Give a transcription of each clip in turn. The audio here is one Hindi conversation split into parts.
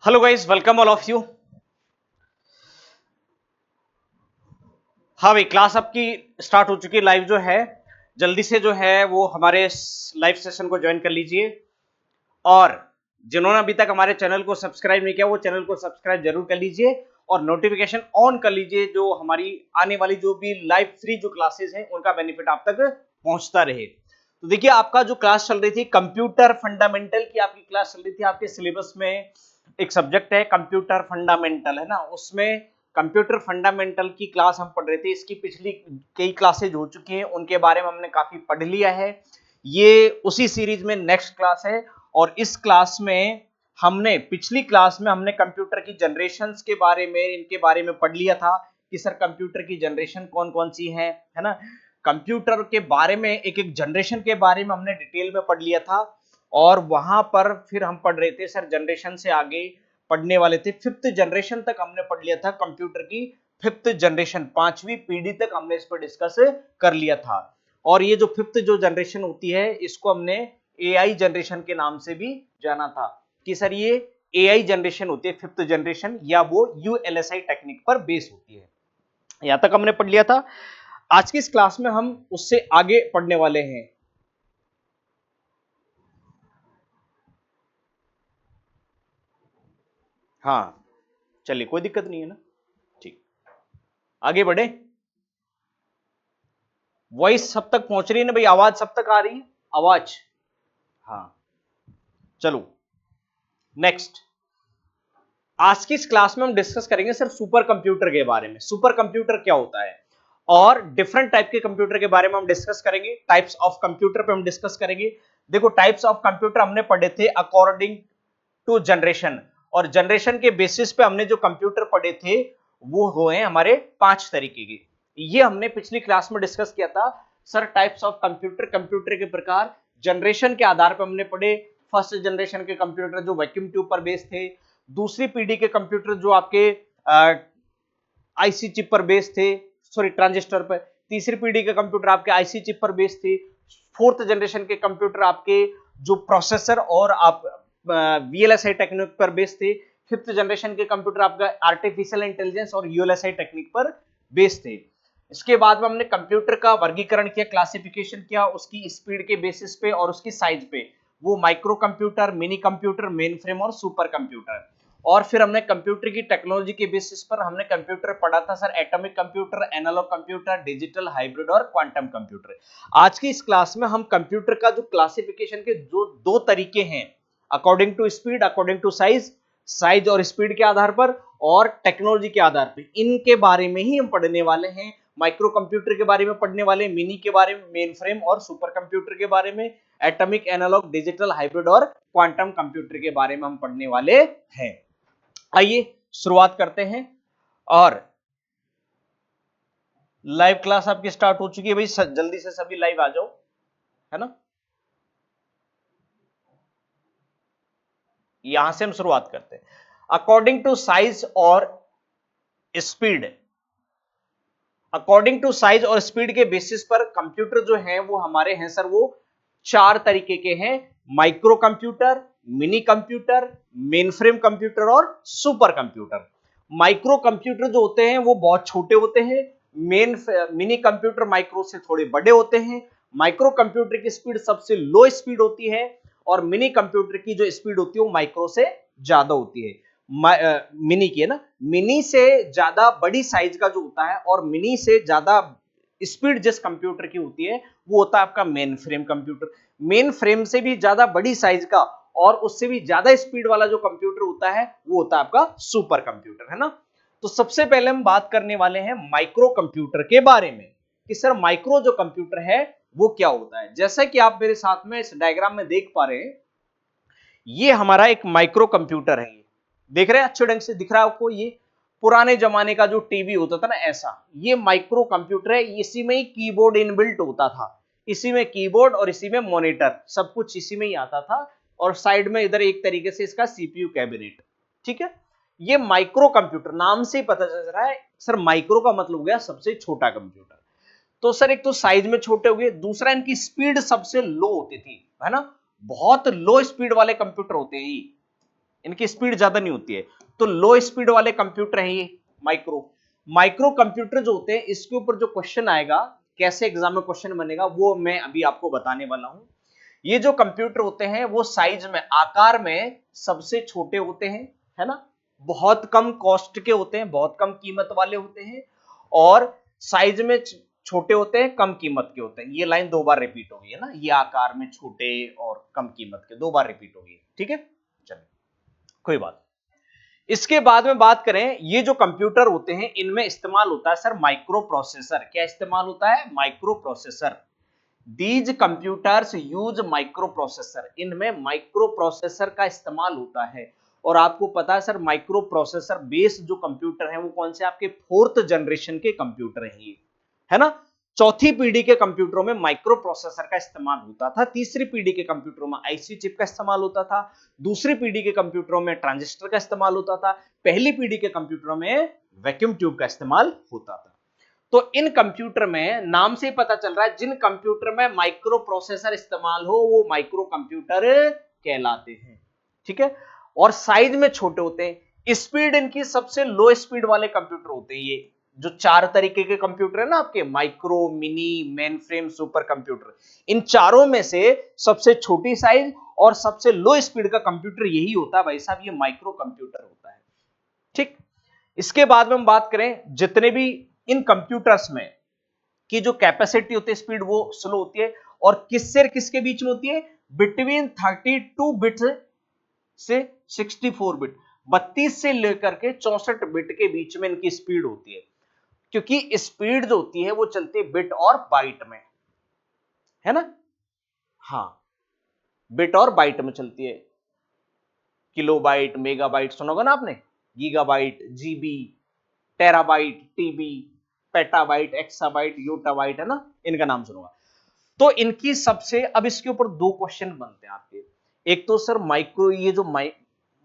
Hello guys, welcome all of you. हाँ भाई, क्लास आपकी स्टार्ट हो चुकी है लाइव जो है। जल्दी से जो है वो हमारे लाइव सेशन को ज्वाइन कर लीजिए। और जिन्होंने अभी तक हमारे चैनल को सब्सक्राइब नहीं किया वो चैनल को सब्सक्राइब जरूर कर लीजिए और नोटिफिकेशन ऑन कर लीजिए, जो हमारी आने वाली जो भी लाइव फ्री जो क्लासेस हैं उनका बेनिफिट आप तक पहुंचता रहे। तो देखिए, आपका जो क्लास चल रही थी कंप्यूटर फंडामेंटल की, आपकी क्लास चल रही थी। आपके सिलेबस में एक सब्जेक्ट है कंप्यूटर फंडामेंटल, है ना। उसमें कंप्यूटर फंडामेंटल की क्लास हम पढ़ रहे थे। इसकी पिछली कई क्लासेज हो चुकी हैं, उनके बारे में हमने काफी पढ़ लिया है। ये उसी सीरीज में नेक्स्ट क्लास है। और इस क्लास में हमने पिछली क्लास में हमने कंप्यूटर की जनरेशंस के बारे में, इनके बारे में पढ़ लिया था कि सर कंप्यूटर की जनरेशन कौन कौन सी है ना। कंप्यूटर के बारे में एक एक जनरेशन के बारे में हमने डिटेल में पढ़ लिया था। और वहां पर फिर हम पढ़ रहे थे सर, जनरेशन से आगे पढ़ने वाले थे, फिफ्थ जनरेशन तक हमने पढ़ लिया था कंप्यूटर की। फिफ्थ जनरेशन, पांचवी पीढ़ी तक हमने इस पर डिस्कस कर लिया था। और ये जो फिफ्थ जो जनरेशन होती है इसको हमने एआई जनरेशन के नाम से भी जाना था कि सर ये एआई जनरेशन होती है फिफ्थ जनरेशन, या वो यूएलएसआई टेक्निक पर बेस होती है। यहां तक हमने पढ़ लिया था। आज की इस क्लास में हम उससे आगे पढ़ने वाले हैं। हाँ, चलिए कोई दिक्कत नहीं है ना। ठीक, आगे बढ़े। वॉइस सब तक पहुंच रही है ना भाई? आवाज सब तक आ रही है? आवाज, हाँ। चलो नेक्स्ट, आज की इस क्लास में हम डिस्कस करेंगे सर सुपर कंप्यूटर के बारे में। सुपर कंप्यूटर क्या होता है और डिफरेंट टाइप के कंप्यूटर के बारे में हम डिस्कस करेंगे। टाइप्स ऑफ कंप्यूटर पे हम डिस्कस करेंगे। देखो, टाइप्स ऑफ कंप्यूटर हमने पढ़े थे अकॉर्डिंग टू जनरेशन, और जनरेशन के बेसिस पे हमने जो कंप्यूटर पढ़े थे वो हुए हमारे 5 तरीके के। ये हमने पिछली क्लास में डिस्कस किया था sir. Types of computer, computer के प्रकार जनरेशन के आधार पर हमने पढ़े। फर्स्ट जनरेशन के कंप्यूटर जो वैक्यूम ट्यूब पर बेस्ड थे। दूसरी पीढ़ी के कंप्यूटर जो आपके आईसी चिप पर बेस्ड थे, सॉरी ट्रांजिस्टर पर। तीसरी पीढ़ी के कंप्यूटर आपके आईसी चिप पर बेस्ड थे। फोर्थ जनरेशन के कंप्यूटर आपके जो प्रोसेसर और आप वीएलएसआई टेक्निक पर बेस्ड थे। फिफ्थ जनरेशन के कंप्यूटर आपका आर्टिफिशियल इंटेलिजेंस और यूएलएसआई टेक्निक पर बेस्ड थे। इसके बाद में हमने कंप्यूटर का वर्गीकरण किया, क्लासिफिकेशन किया उसकी स्पीड के बेसिस पे और उसकी साइज पे। वो micro computer, mini computer, main frame और सुपर कंप्यूटर। और फिर हमने कंप्यूटर की टेक्नोलॉजी के बेसिस पर हमने कंप्यूटर पढ़ा था sir, atomic computer, analog computer, digital, hybrid और क्वांटम कंप्यूटर। आज की इस क्लास में हम कंप्यूटर का जो क्लासिफिकेशन के जो दो तरीके हैं, according to speed, according to size, size और स्पीड के आधार पर और टेक्नोलॉजी के आधार पर, इनके बारे में ही हम पढ़ने वाले हैं। माइक्रो कंप्यूटर के बारे में पढ़ने वाले, मिनी के बारे में, मेन फ्रेम और सुपर कंप्यूटर के बारे में, एटॉमिक, एनालॉग, डिजिटल, हाइब्रिड और क्वांटम कंप्यूटर के बारे में हम पढ़ने वाले हैं। आइए शुरुआत करते हैं। और लाइव क्लास आपकी स्टार्ट हो चुकी है भाई, जल्दी से सभी लाइव आ जाओ, है ना। यहां से हम शुरुआत करते हैं। अकॉर्डिंग टू साइज और स्पीड, अकॉर्डिंग टू साइज और स्पीड के बेसिस पर कंप्यूटर जो है वो हमारे हैं सर, वो 4 तरीके के हैं। Micro computer, mini computer, main frame computer और सुपर कंप्यूटर। माइक्रो कंप्यूटर जो होते हैं वो बहुत छोटे होते हैं। मिनी कंप्यूटर माइक्रो से थोड़े बड़े होते हैं। माइक्रो कंप्यूटर की स्पीड सबसे लो स्पीड होती है और मिनी कंप्यूटर की जो स्पीड होती है वो माइक्रो से ज्यादा होती है। मिनी की, है ना। मिनी से ज्यादा बड़ी साइज का जो होता है और मिनी से ज्यादा स्पीड जिस कंप्यूटर की होती है वो होता है आपका main frame computer. Main frame से भी ज्यादा बड़ी साइज का और उससे भी ज्यादा स्पीड वाला जो कंप्यूटर होता है वो होता है आपका सुपर कंप्यूटर, है ना। तो सबसे पहले हम बात करने वाले हैं माइक्रो कंप्यूटर के बारे में कि सर माइक्रो जो कंप्यूटर है वो क्या होता है। जैसा कि आप मेरे साथ में इस डायग्राम में देख पा रहे हैं, ये हमारा एक माइक्रो कंप्यूटर है। देख रहे हैं अच्छे ढंग से दिख रहा है आपको? ये पुराने जमाने का जो टीवी होता था ना, ऐसा ये माइक्रो कंप्यूटर है। इसी में ही कीबोर्ड इनबिल्ट होता था, इसी में कीबोर्ड और इसी में मॉनिटर, सब कुछ इसी में ही आता था। और साइड में इधर एक तरीके से इसका सीपीयू कैबिनेट, ठीक है। ये माइक्रो कंप्यूटर नाम से ही पता चल रहा है सर, माइक्रो का मतलब हो गया सबसे छोटा कंप्यूटर। तो सर एक तो साइज में छोटे हो गए, दूसरा इनकी स्पीड सबसे लो होती थी, है ना। बहुत लो स्पीड वाले कंप्यूटर होते हैं। इनकी स्पीड ज्यादा नहीं होती है। तो लो स्पीड वाले कंप्यूटर है ये माइक्रो कंप्यूटर जो होते हैं, इसके ऊपर जो क्वेश्चन आएगा, कैसे एग्जाम में क्वेश्चन बनेगा, वो मैं अभी आपको बताने वाला हूं। ये जो कंप्यूटर होते हैं वो साइज में, आकार में सबसे छोटे होते हैं, है ना, बहुत कम कॉस्ट के होते हैं, बहुत कम कीमत वाले होते हैं, और साइज में छोटे होते हैं, कम कीमत के होते हैं। ये लाइन 2 बार रिपीट होगी, है ना, ये आकार में छोटे और कम कीमत के 2 बार रिपीट होगी, ठीक है। चलिए कोई बात। इसके बाद में बात करें, ये जो कंप्यूटर होते हैं इनमें इस्तेमाल होता है सर माइक्रो प्रोसेसर। क्या इस्तेमाल होता है? Micro processor. These computers use micro processor. इनमें माइक्रो प्रोसेसर का इस्तेमाल होता है। और आपको पता है सर, माइक्रो प्रोसेसर बेस्ड जो कंप्यूटर है वो कौन से? आपके 4th जनरेशन के कंप्यूटर हैं, है ना। चौथी पीढ़ी के कंप्यूटरों में माइक्रो प्रोसेसर का इस्तेमाल होता था। तीसरी पीढ़ी के कंप्यूटरों में आईसी चिप का इस्तेमाल होता था। दूसरी पीढ़ी के कंप्यूटरों में ट्रांजिस्टर का इस्तेमाल होता था। पहली पीढ़ी के कंप्यूटरों में वैक्यूम ट्यूब का इस्तेमाल होता था। तो इन कंप्यूटर में नाम से ही पता चल रहा है, जिन कंप्यूटर में माइक्रो प्रोसेसर इस्तेमाल हो वो माइक्रो कंप्यूटर कहलाते हैं, ठीक है। और साइज में छोटे होते हैं। स्पीड इनकी सबसे लो स्पीड वाले कंप्यूटर होते हैं। ये जो 4 तरीके के कंप्यूटर है ना आपके, micro, mini, mainframe, super computer, इन चारों में से सबसे छोटी साइज और सबसे लो स्पीड का कंप्यूटर यही होता है भाई साहब, ये माइक्रो कंप्यूटर होता है, ठीक। इसके बाद में हम बात करें, जितने भी इन कंप्यूटर्स में की जो कैपेसिटी होती है, स्पीड वो स्लो होती है। और किससे किसके बीच में होती है? बिटवीन 32 बिट से 64 बिट, 32 से लेकर के 64 बिट के बीच में इनकी स्पीड होती है। क्योंकि स्पीड जो होती है वो चलती है बिट और बाइट में, है ना। हाँ, बिट और बाइट में चलती है। किलोबाइट, मेगाबाइट सुनोगे ना आपने, gigabyte, GB, terabyte, TB, petabyte, exabyte, yottabyte, है ना, इनका नाम सुनूंगा। तो इनकी सबसे, अब इसके ऊपर 2 क्वेश्चन बनते हैं आपके। एक तो सर माइक्रो, ये जो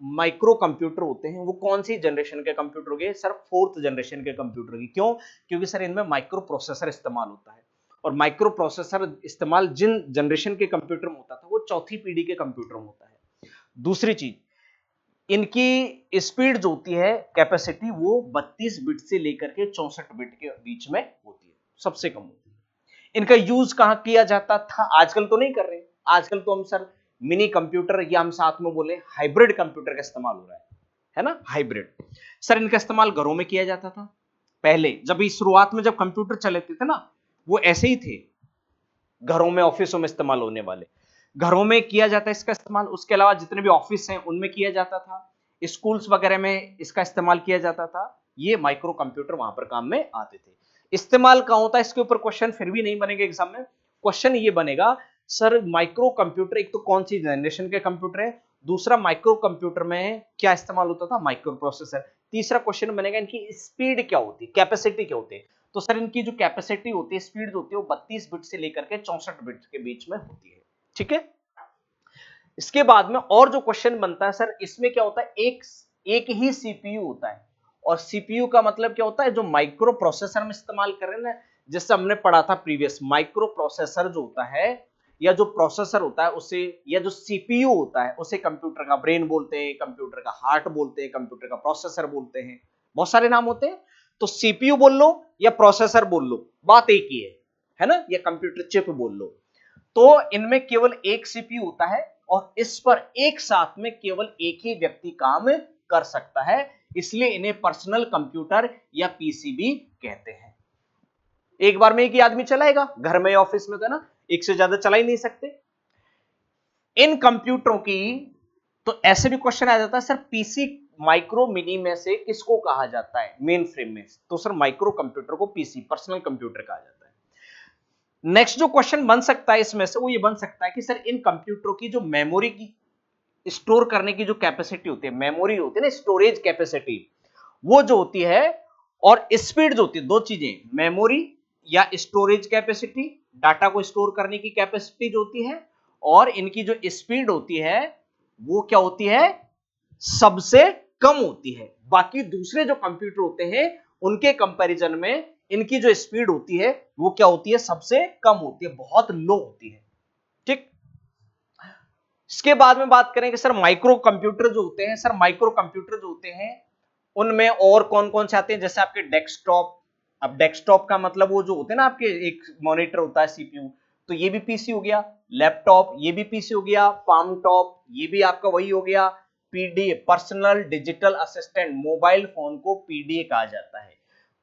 माइक्रो कंप्यूटर होते हैं वो कौन सी जनरेशन के कंप्यूटर हो गए? सर 4th जनरेशन के कंप्यूटर की। क्यों? क्योंकि सर इनमें माइक्रो प्रोसेसर इस्तेमाल होता है। और माइक्रो प्रोसेसर इस्तेमाल जिन जनरेशन के कंप्यूटर में होता था वो चौथी पीढ़ी के कंप्यूटर में होता है। दूसरी चीज, इनकी स्पीड जो होती है, कैपेसिटी, वो 32 बिट से लेकर के 64 बिट के बीच में होती है, सबसे कम होती है। इनका यूज कहां किया जाता था? आजकल तो नहीं कर रहे, आजकल तो हम सर मिनी कंप्यूटर, या हम साथ में बोले हाइब्रिड कंप्यूटर का इस्तेमाल हो रहा है ना, हाइब्रिड। सर इनका इस्तेमाल घरों में किया जाता था। पहले जब शुरुआत में जब कंप्यूटर चले थे ना, वो ऐसे ही थे, घरों में, ऑफिसों में इस्तेमाल होने वाले, घरों में किया जाता है इसका इस्तेमाल। उसके अलावा जितने भी ऑफिस हैं उनमें किया जाता था, स्कूल्स वगैरह में इसका इस्तेमाल किया जाता था। ये माइक्रो कंप्यूटर वहां पर काम में आते थे। इस्तेमाल कहां होता है, इसके ऊपर क्वेश्चन फिर भी नहीं बनेगा एग्जाम में। क्वेश्चन ये बनेगा, सर माइक्रो कंप्यूटर एक तो कौन सी जनरेशन के कंप्यूटर है, दूसरा माइक्रो कंप्यूटर में क्या इस्तेमाल होता था? Micro processor. तीसरा क्वेश्चन बनेगा, इनकी स्पीड क्या होती है, कैपेसिटी क्या होती है। तो सर इनकी जो कैपेसिटी होती है, स्पीड होती है, वो 32 बिट से लेकर के 64 बिट के बीच में होती है, ठीक है। इसके बाद में और जो क्वेश्चन बनता है सर, इसमें क्या होता है, एक ही सीपीयू होता है। और सीपीयू का मतलब क्या होता है? जो माइक्रो प्रोसेसर में इस्तेमाल कर रहे हैं ना, जैसे हमने पढ़ा था प्रीवियस, माइक्रो प्रोसेसर जो होता है, या जो प्रोसेसर होता है उसे, या जो सीपीयू होता है उसे कंप्यूटर का ब्रेन बोलते हैं, कंप्यूटर का हार्ट बोलते हैं, कंप्यूटर का प्रोसेसर बोलते हैं, बहुत सारे नाम होते हैं। तो सीपीयू बोल लो या प्रोसेसर बोल लो, बात एक ही है ना, या कंप्यूटर चिप बोल लो। तो इनमें केवल एक सीपीयू होता है और इस पर एक साथ में केवल एक ही व्यक्ति काम कर सकता है, इसलिए इन्हें पर्सनल कंप्यूटर या पीसीबी कहते हैं। एक बार में एक ही आदमी चलाएगा, घर में या ऑफिस में, तो ना एक से ज्यादा चला ही नहीं सकते इन कंप्यूटरों की। तो ऐसे भी क्वेश्चन आ जाता है, सर पीसी माइक्रो मिनी में से किसको कहा जाता है? मेन फ्रेम में। तो सर माइक्रो कंप्यूटर को पीसी, पर्सनल कंप्यूटर कहा जाता है। नेक्स्ट जो क्वेश्चन बन सकता है इसमें से, वो ये बन सकता है कि सर इन कंप्यूटरों की जो मेमोरी की स्टोर करने की जो कैपेसिटी होती है, मेमोरी होती है ना, स्टोरेज कैपेसिटी, वो जो होती है, और स्पीड जो होती है, दो चीजें, मेमोरी या स्टोरेज कैपेसिटी, डाटा को स्टोर करने की कैपेसिटी जो होती है, और इनकी जो स्पीड होती है वो क्या होती है? सबसे कम होती है। बाकी दूसरे जो कंप्यूटर होते हैं उनके कंपैरिजन में इनकी जो स्पीड होती है वो क्या होती है? सबसे कम होती है, बहुत लो होती है, ठीक। इसके बाद में बात करें कि सर माइक्रो कंप्यूटर जो होते हैं, सर माइक्रो कंप्यूटर जो होते हैं उनमें और कौन कौन से आते हैं, जैसे आपके डेस्कटॉप। अब डेस्कटॉप का मतलब वो जो होते हैं ना आपके एक मॉनिटर होता है सीपीयू, तो ये भी पीसी हो गया। लैपटॉप ये भी पीसी हो गया। पाम टॉप ये भी आपका वही हो गया। PDA personal digital assistant, mobile phone को पीडीए कहा जाता है।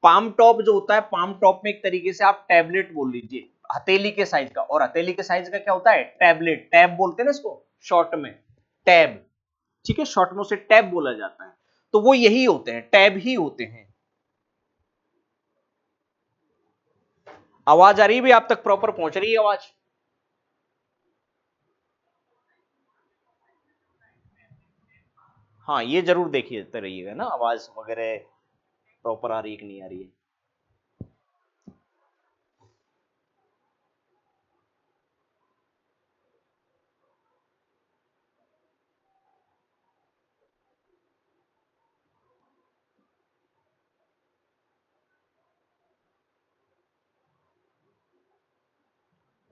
पाम टॉप जो होता है, पाम टॉप में एक तरीके से आप टैबलेट बोल लीजिए, हथेली के साइज का। और हथेली के साइज का क्या होता है, टैबलेट, टैब बोलते हैं ना इसको शॉर्ट में, टैब। ठीक है, शॉर्ट में उसे टैब बोला जाता है। तो वो यही होते हैं, टैब ही होते हैं। आवाज आ रही है भी आप तक, प्रॉपर पहुंच रही है आवाज? हाँ, ये जरूर देखिए रहिएगा ना आवाज वगैरह प्रॉपर आ रही है कि नहीं आ रही है।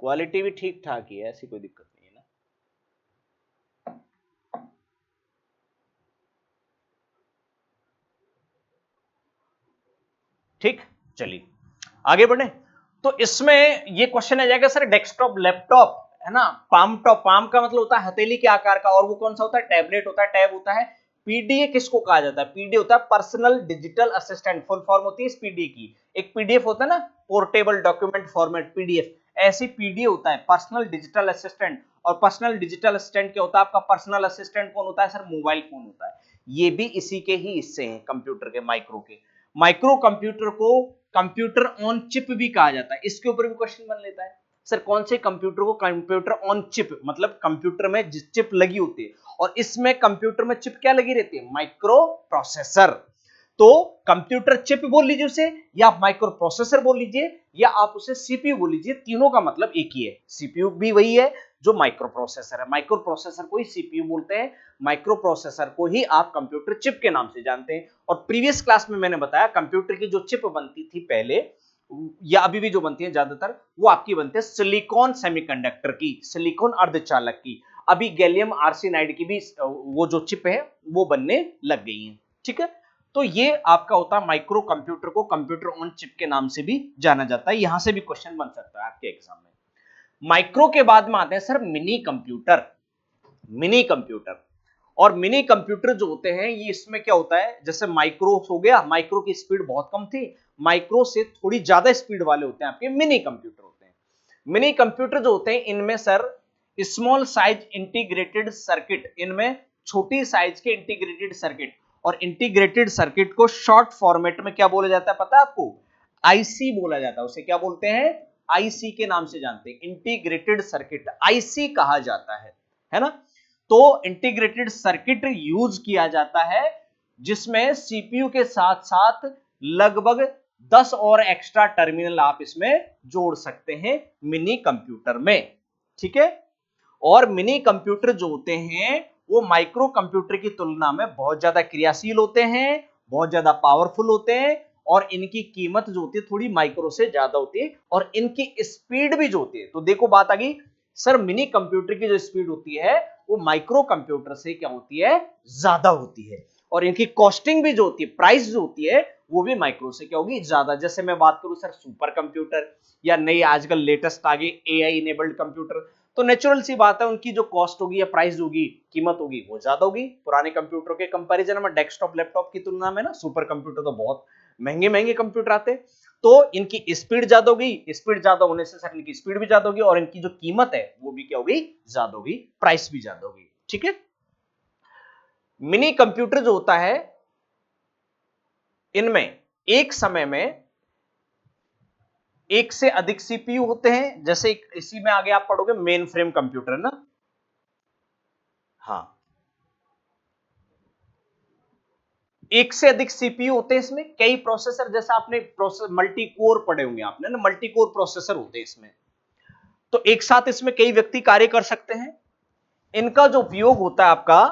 क्वालिटी भी ठीक ठाक ही है, ऐसी कोई दिक्कत नहीं है ना। ठीक, चलिए आगे बढ़े। तो इसमें ये क्वेश्चन आ जाएगा सर, डेस्कटॉप लैपटॉप है ना, पाम टॉप, पाम का मतलब होता है हथेली के आकार का, और वो कौन सा होता है, टैबलेट होता है, टैब होता है। पीडीए किसको कहा जाता है, पीडीए होता है personal digital assistant, full form होती है इस पीडीए की। एक पीडीएफ होता है ना, पोर्टेबल डॉक्यूमेंट फॉर्मेट, पीडीएफ, ऐसी पीडीए होता है पर्सनल डिजिटल असिस्टेंट। और पर्सनल डिजिटल असिस्टेंट क्या होता है, आपका पर्सनल असिस्टेंट कौन होता है सर, मोबाइल फोन होता है। ये भी इसी के ही हिस्से हैं कंप्यूटर के, माइक्रो के। माइक्रो कंप्यूटर को कंप्यूटर ऑन चिप भी कहा जाता है। इसके ऊपर भी क्वेश्चन बन लेता है सर, कौन से कंप्यूटर को कंप्यूटर ऑन चिप, मतलब कंप्यूटर में चिप लगी होती है, और इसमें कंप्यूटर में चिप क्या लगी रहती है, माइक्रो प्रोसेसर। तो कंप्यूटर चिप बोल लीजिए उसे, या आप माइक्रो प्रोसेसर बोल लीजिए, या आप उसे सीपीयू बोल लीजिए, तीनों का मतलब एक ही है। सीपीयू भी वही है जो माइक्रो प्रोसेसर है, माइक्रो प्रोसेसर को ही सीपीयू बोलते हैं, माइक्रो प्रोसेसर को ही आप कंप्यूटर चिप के नाम से जानते हैं। और प्रीवियस क्लास में मैंने बताया कंप्यूटर की जो चिप बनती थी पहले, या अभी भी जो बनती है ज्यादातर, वो आपकी बनती है सिलिकॉन सेमीकंडक्टर की, सिलिकॉन अर्धचालक की। अभी गैलियम आर्सेनाइड की भी वो जो चिप है वो बनने लग गई है। ठीक है, तो ये आपका होता है माइक्रो कंप्यूटर को कंप्यूटर ऑन चिप के नाम से भी जाना जाता है। यहां से भी क्वेश्चन बन सकता है आपके एग्जाम में। माइक्रो के बाद में आते हैं sir mini computer. Mini computer, और मिनी कंप्यूटर जो होते हैं ये, इसमें क्या होता है, जैसे माइक्रो हो गया, माइक्रो की स्पीड बहुत कम थी, माइक्रो से थोड़ी ज्यादा स्पीड वाले होते हैं आपके मिनी कंप्यूटर होते हैं। मिनी कंप्यूटर जो होते हैं इनमें sir small size integrated circuit, इनमें छोटी साइज के इंटीग्रेटेड सर्किट, और इंटीग्रेटेड सर्किट को शॉर्ट फॉर्मेट में क्या बोला जाता है पता है आपको, आईसी बोला जाता है। उसे क्या बोलते हैं, आईसी के नाम से जानते हैं, इंटीग्रेटेड सर्किट आईसी कहा जाता है ना। तो इंटीग्रेटेड सर्किट यूज किया जाता है जिसमें सीपीयू के साथ साथ लगभग 10 और एक्स्ट्रा टर्मिनल आप इसमें जोड़ सकते हैं मिनी कंप्यूटर में। ठीक है, और मिनी कंप्यूटर जो होते हैं वो माइक्रो कंप्यूटर की तुलना में बहुत ज्यादा क्रियाशील होते हैं, बहुत ज्यादा पावरफुल होते हैं, और इनकी कीमत जो होती है थोड़ी माइक्रो से ज्यादा होती है, और इनकी स्पीड भी जो होती है, तो देखो बात आ गई सर, मिनी कंप्यूटर की जो स्पीड होती है वो माइक्रो कंप्यूटर से क्या होती है, ज्यादा होती है। और इनकी कॉस्टिंग भी जो होती है, प्राइस जो होती है, वो भी माइक्रो से क्या होगी, ज्यादा। जैसे मैं बात करूं सर सुपर कंप्यूटर, या नई आजकल लेटेस्ट आगे एआई इनेबल्ड कंप्यूटर, तो नेचुरल सी बात है उनकी जो कॉस्ट होगी या प्राइस होगी, कीमत होगी, वो ज्यादा होगी पुराने कंप्यूटर के कंपैरिजन में। डेस्कटॉप लैपटॉप की तुलना में ना सुपर कंप्यूटर तो बहुत महंगे महंगे कंप्यूटर आते हैं। तो इनकी स्पीड ज्यादा होगी, स्पीड ज्यादा होने से सर इनकी स्पीड भी ज्यादा होगी, और इनकी जो कीमत है वो भी क्या होगी, ज्यादा होगी, प्राइस भी ज्यादा होगी। ठीक है, मिनी कंप्यूटर जो होता है इनमें एक समय में एक से अधिक सीपीयू होते हैं, जैसे इसी में आगे आप पढ़ोगे मेन फ्रेम कंप्यूटर ना। हाँ, एक से अधिक सीपीयू होते हैं इसमें, कई प्रोसेसर, जैसा आपने प्रोसेसर मल्टी कोर पढ़े होंगे आपने ना, मल्टी कोर प्रोसेसर होते हैं इसमें। तो एक साथ इसमें कई व्यक्ति कार्य कर सकते हैं। इनका जो उपयोग होता है आपका,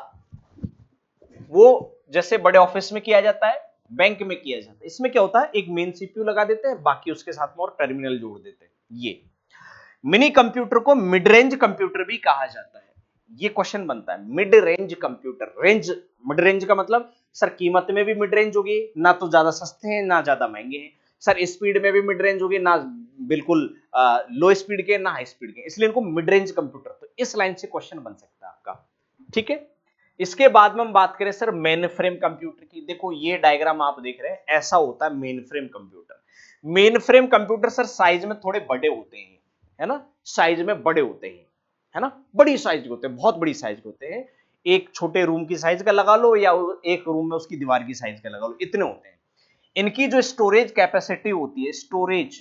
वो जैसे बड़े ऑफिस में किया जाता है, बैंक में किया जाता है। इसमें क्या होता है, एक मेन सीपीयू लगा देते हैं, बाकी उसके साथ में और टर्मिनल जोड़ देते हैं। ये मिनी कंप्यूटर को मिड रेंज कंप्यूटर भी कहा जाता है। ये क्वेश्चन बनता है। Mid range computer, range, mid range का मतलब सर कीमत में भी मिड रेंज होगी, ना तो ज्यादा सस्ते हैं ना ज्यादा महंगे हैं। सर स्पीड में भी मिड रेंज होगी, ना बिल्कुल लो स्पीड के ना हाई स्पीड के, इसलिए इनको मिड रेंज कंप्यूटर, तो इस लाइन से क्वेश्चन बन सकता है आपका। ठीक है, इसके बाद में हम बात करें सर मेन फ्रेम कंप्यूटर की। देखो ये डायग्राम आप देख रहे हैं, ऐसा होता है main frame computer. Main frame computer sir size में थोड़े बड़े होते हैं, है ना, साइज में बड़े होते हैं, है ना, बड़ी साइज के होते हैं, बहुत बड़ी साइज के होते हैं। एक छोटे रूम की साइज का लगा लो या एक रूम में उसकी दीवार की साइज का लगा लो, इतने होते हैं। इनकी जो स्टोरेज कैपेसिटी होती है, स्टोरेज,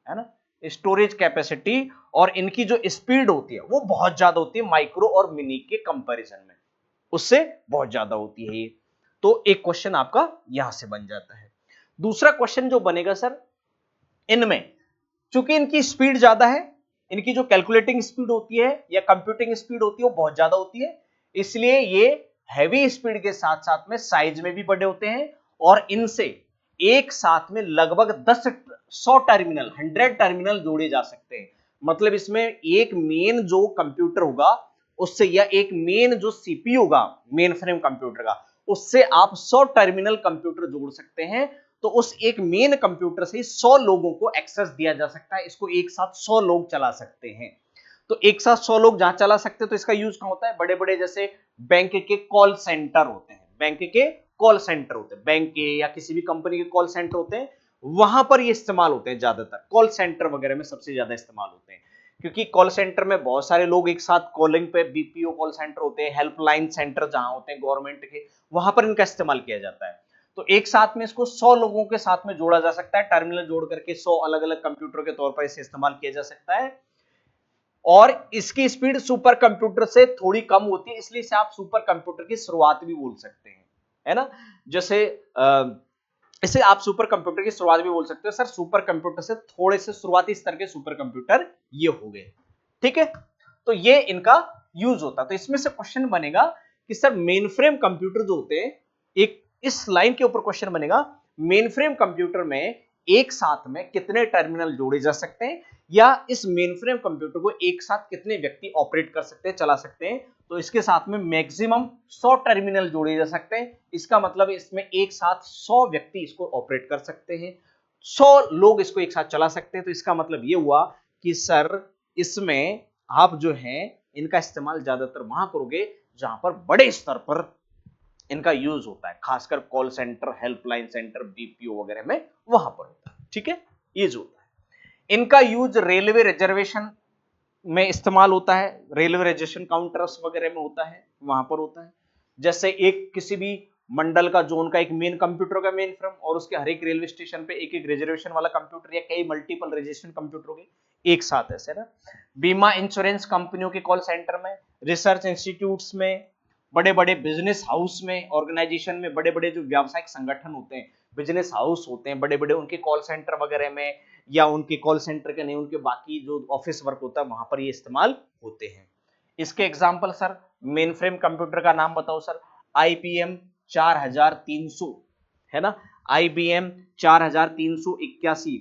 है ना, स्टोरेज कैपेसिटी और इनकी जो स्पीड होती है वो बहुत ज्यादा होती है माइक्रो और मिनी के कंपैरिजन में, उससे बहुत ज्यादा होती है ये। तो एक क्वेश्चन आपका यहां से बन जाता है। दूसरा क्वेश्चन जो बनेगा सर, इनमें चूंकि इनकी स्पीड ज्यादा है, इनकी जो कैलकुलेटिंग स्पीड होती है या कंप्यूटिंग स्पीड होती है वो बहुत ज्यादा होती है, इसलिए ये हैवी स्पीड के साथ साथ में साइज में भी बड़े होते हैं, और इनसे एक साथ में लगभग 100 टर्मिनल, 100 टर्मिनल जोड़े जा सकते हैं। मतलब इसमें एक मेन जो कंप्यूटर होगा उससे, या एक मेन जो सीपीयू होगा मेन फ्रेम कंप्यूटर का, उससे आप 100 टर्मिनल कंप्यूटर जोड़ सकते हैं। तो उस एक मेन कंप्यूटर से 100 लोगों को एक्सेस दिया जा सकता है, इसको एक साथ 100 लोग चला सकते हैं। तो एक साथ 100 लोग जहां चला सकते हैं, तो इसका यूज कहां होता है, बड़े बड़े जैसे बैंक के कॉल सेंटर होते हैं, बैंक के कॉल सेंटर होते हैं, बैंक के या किसी भी कंपनी के कॉल सेंटर होते हैं, वहां पर ये इस्तेमाल होते हैं। ज्यादातर कॉल सेंटर वगैरह में सबसे ज्यादा इस्तेमाल होते हैं, क्योंकि कॉल सेंटर में बहुत सारे लोग एक साथ कॉलिंग पे, बीपीओ कॉल सेंटर होते हैं, हेल्पलाइन सेंटर जहां होते हैं गवर्नमेंट के, वहां पर इनका इस्तेमाल किया जाता है। तो एक साथ में इसको 100 लोगों के साथ में जोड़ा जा सकता है, टर्मिनल जोड़ करके 100 अलग अलग कंप्यूटर के तौर पर इसे इस्तेमाल किया जा सकता है। और इसकी स्पीड सुपर कंप्यूटर से थोड़ी कम होती है, इसलिए इसे आप सुपर कंप्यूटर की शुरुआत भी बोल सकते हैं, है ना। जैसे इसे आप सुपर कंप्यूटर की शुरुआत भी बोल सकते हो। सर सुपर कंप्यूटर से थोड़े से शुरुआती स्तर के सुपर कंप्यूटर ये हो गए। ठीक है, तो ये इनका यूज होता है। तो इसमें से क्वेश्चन बनेगा कि सर मेन फ्रेम कंप्यूटर जो होते हैं, एक इस लाइन के ऊपर क्वेश्चन बनेगा, मेन फ्रेम कंप्यूटर में एक साथ में कितने टर्मिनल जोड़े जा सकते हैं, या इस मेन फ्रेम कंप्यूटर को एक साथ कितने व्यक्ति ऑपरेट कर सकते हैं, चला सकते हैं। तो इसके साथ में मैक्सिमम 100 टर्मिनल जोड़े जा सकते हैं। इसका मतलब इसमें एक साथ 100 व्यक्ति इसको ऑपरेट कर सकते हैं, 100 लोग इसको एक साथ चला सकते हैं। तो इसका मतलब ये हुआ कि सर इसमें आप जो है इनका इस्तेमाल ज्यादातर वहां करोगे जहां पर बड़े स्तर पर इनका यूज होता है, खासकर call centre, helpline centre, BPO वगैरह में वहां पर होता है। ठीक है, ये जो होता है इनका यूज रेलवे रिजर्वेशन में इस्तेमाल होता है, रेलवे रिजर्वेशन काउंटर्स वगैरह में होता है, वहां पर होता है। जैसे एक किसी भी मंडल का, जोन का एक मेन कंप्यूटर का मेन फ्रेम, और उसके हर एक रेलवे स्टेशन पे एक एक रिजर्वेशन वाला कंप्यूटर या कई मल्टीपल रिजर्वेशन कंप्यूटर हो गए एक साथ, ऐसे ना। बीमा इंश्योरेंस कंपनियों के कॉल सेंटर में, रिसर्च इंस्टीट्यूट्स में, बड़े बड़े बिजनेस हाउस में, ऑर्गेनाइजेशन में, बड़े बड़े जो व्यावसायिक संगठन होते हैं, बिजनेस हाउस होते हैं बड़े बड़े, उनके कॉल सेंटर वगैरह में, या उनके कॉल सेंटर के नहीं, उनके बाकी जो ऑफिस वर्क होता है वहां पर ये इस्तेमाल होते हैं। इसके example sir, main frame computer का नाम बताओ सर, आईबीएम 4300, है ना, आईबीएम 4381,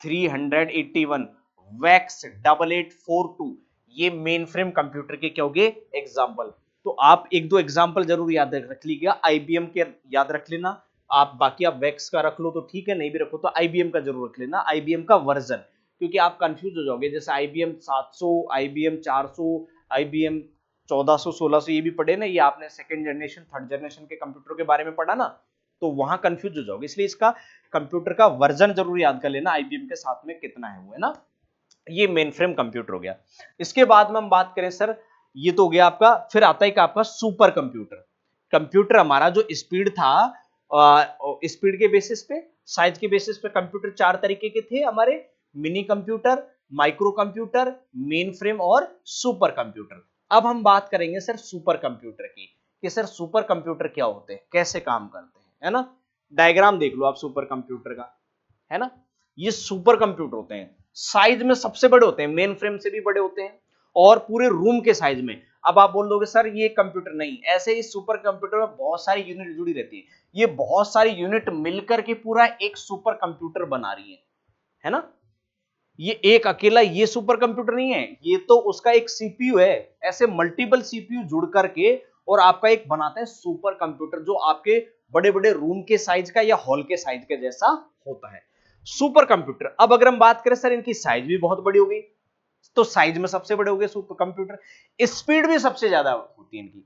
4381, वैक्स 8842, ये मेन फ्रेम कंप्यूटर के क्या हो गए एग्जाम्पल। तो आप एक दो एग्जाम्पल जरूर याद रख लीजिएगा, आईबीएम के याद रख लेना आप, बाकी आप वैक्स का रख लो तो ठीक है, नहीं भी रखो तो आईबीएम का जरूर रख लेना, आईबीएम का वर्जन, क्योंकि आप कंफ्यूज हो जाओगे। जैसे आईबीएम 700, आईबीएम 400, आईबीएम 1400, 1600, ये भी पढ़े ना, ये आपने सेकंड जनरेशन, थर्ड जनरेशन के कंप्यूटर के बारे में पढ़ा ना, तो वहां कंफ्यूज हो जाओगे, इसलिए इसका कंप्यूटर का वर्जन जरूर याद कर लेना, आईबीएम के साथ में कितना है वो, है ना। ये मेन फ्रेम कंप्यूटर हो गया। इसके बाद में हम बात करें सर, ये तो हो गया आपका, फिर आता है कि आपका सुपर कंप्यूटर। कंप्यूटर हमारा जो स्पीड था, स्पीड के बेसिस पे, साइज के बेसिस पे कंप्यूटर चार तरीके के थे हमारे, mini computer, micro computer, main frame और सुपर कंप्यूटर। अब हम बात करेंगे सर सुपर कंप्यूटर की, कि सर सुपर कंप्यूटर क्या होते हैं, कैसे काम करते हैं, है ना। डायग्राम देख लो आप सुपर कंप्यूटर का, है ना। ये सुपर कंप्यूटर होते हैं, साइज में सबसे बड़े होते हैं, मेन फ्रेम से भी बड़े होते हैं, और पूरे रूम के साइज में। अब आप बोल दोगे सर ये कंप्यूटर नहीं, ऐसे ही सुपर कंप्यूटर में बहुत सारी यूनिट जुड़ी रहती है, ये बहुत सारी यूनिट मिलकर के पूरा एक सुपर कंप्यूटर बना रही है ना। ये एक अकेला ये सुपर कंप्यूटर नहीं है, ये तो उसका एक सीपीयू है। ऐसे मल्टीपल सीपीयू जुड़ करके और आपका एक बनाते हैं सुपर कंप्यूटर, जो आपके बड़े बड़े रूम के साइज का या हॉल के साइज के जैसा होता है सुपर कंप्यूटर। अब अगर हम बात करें सर, इनकी साइज भी बहुत बड़ी हो गई, तो साइज में सबसे बड़े हो गए सुपर कंप्यूटर, स्पीड भी सबसे ज्यादा होती है इनकी,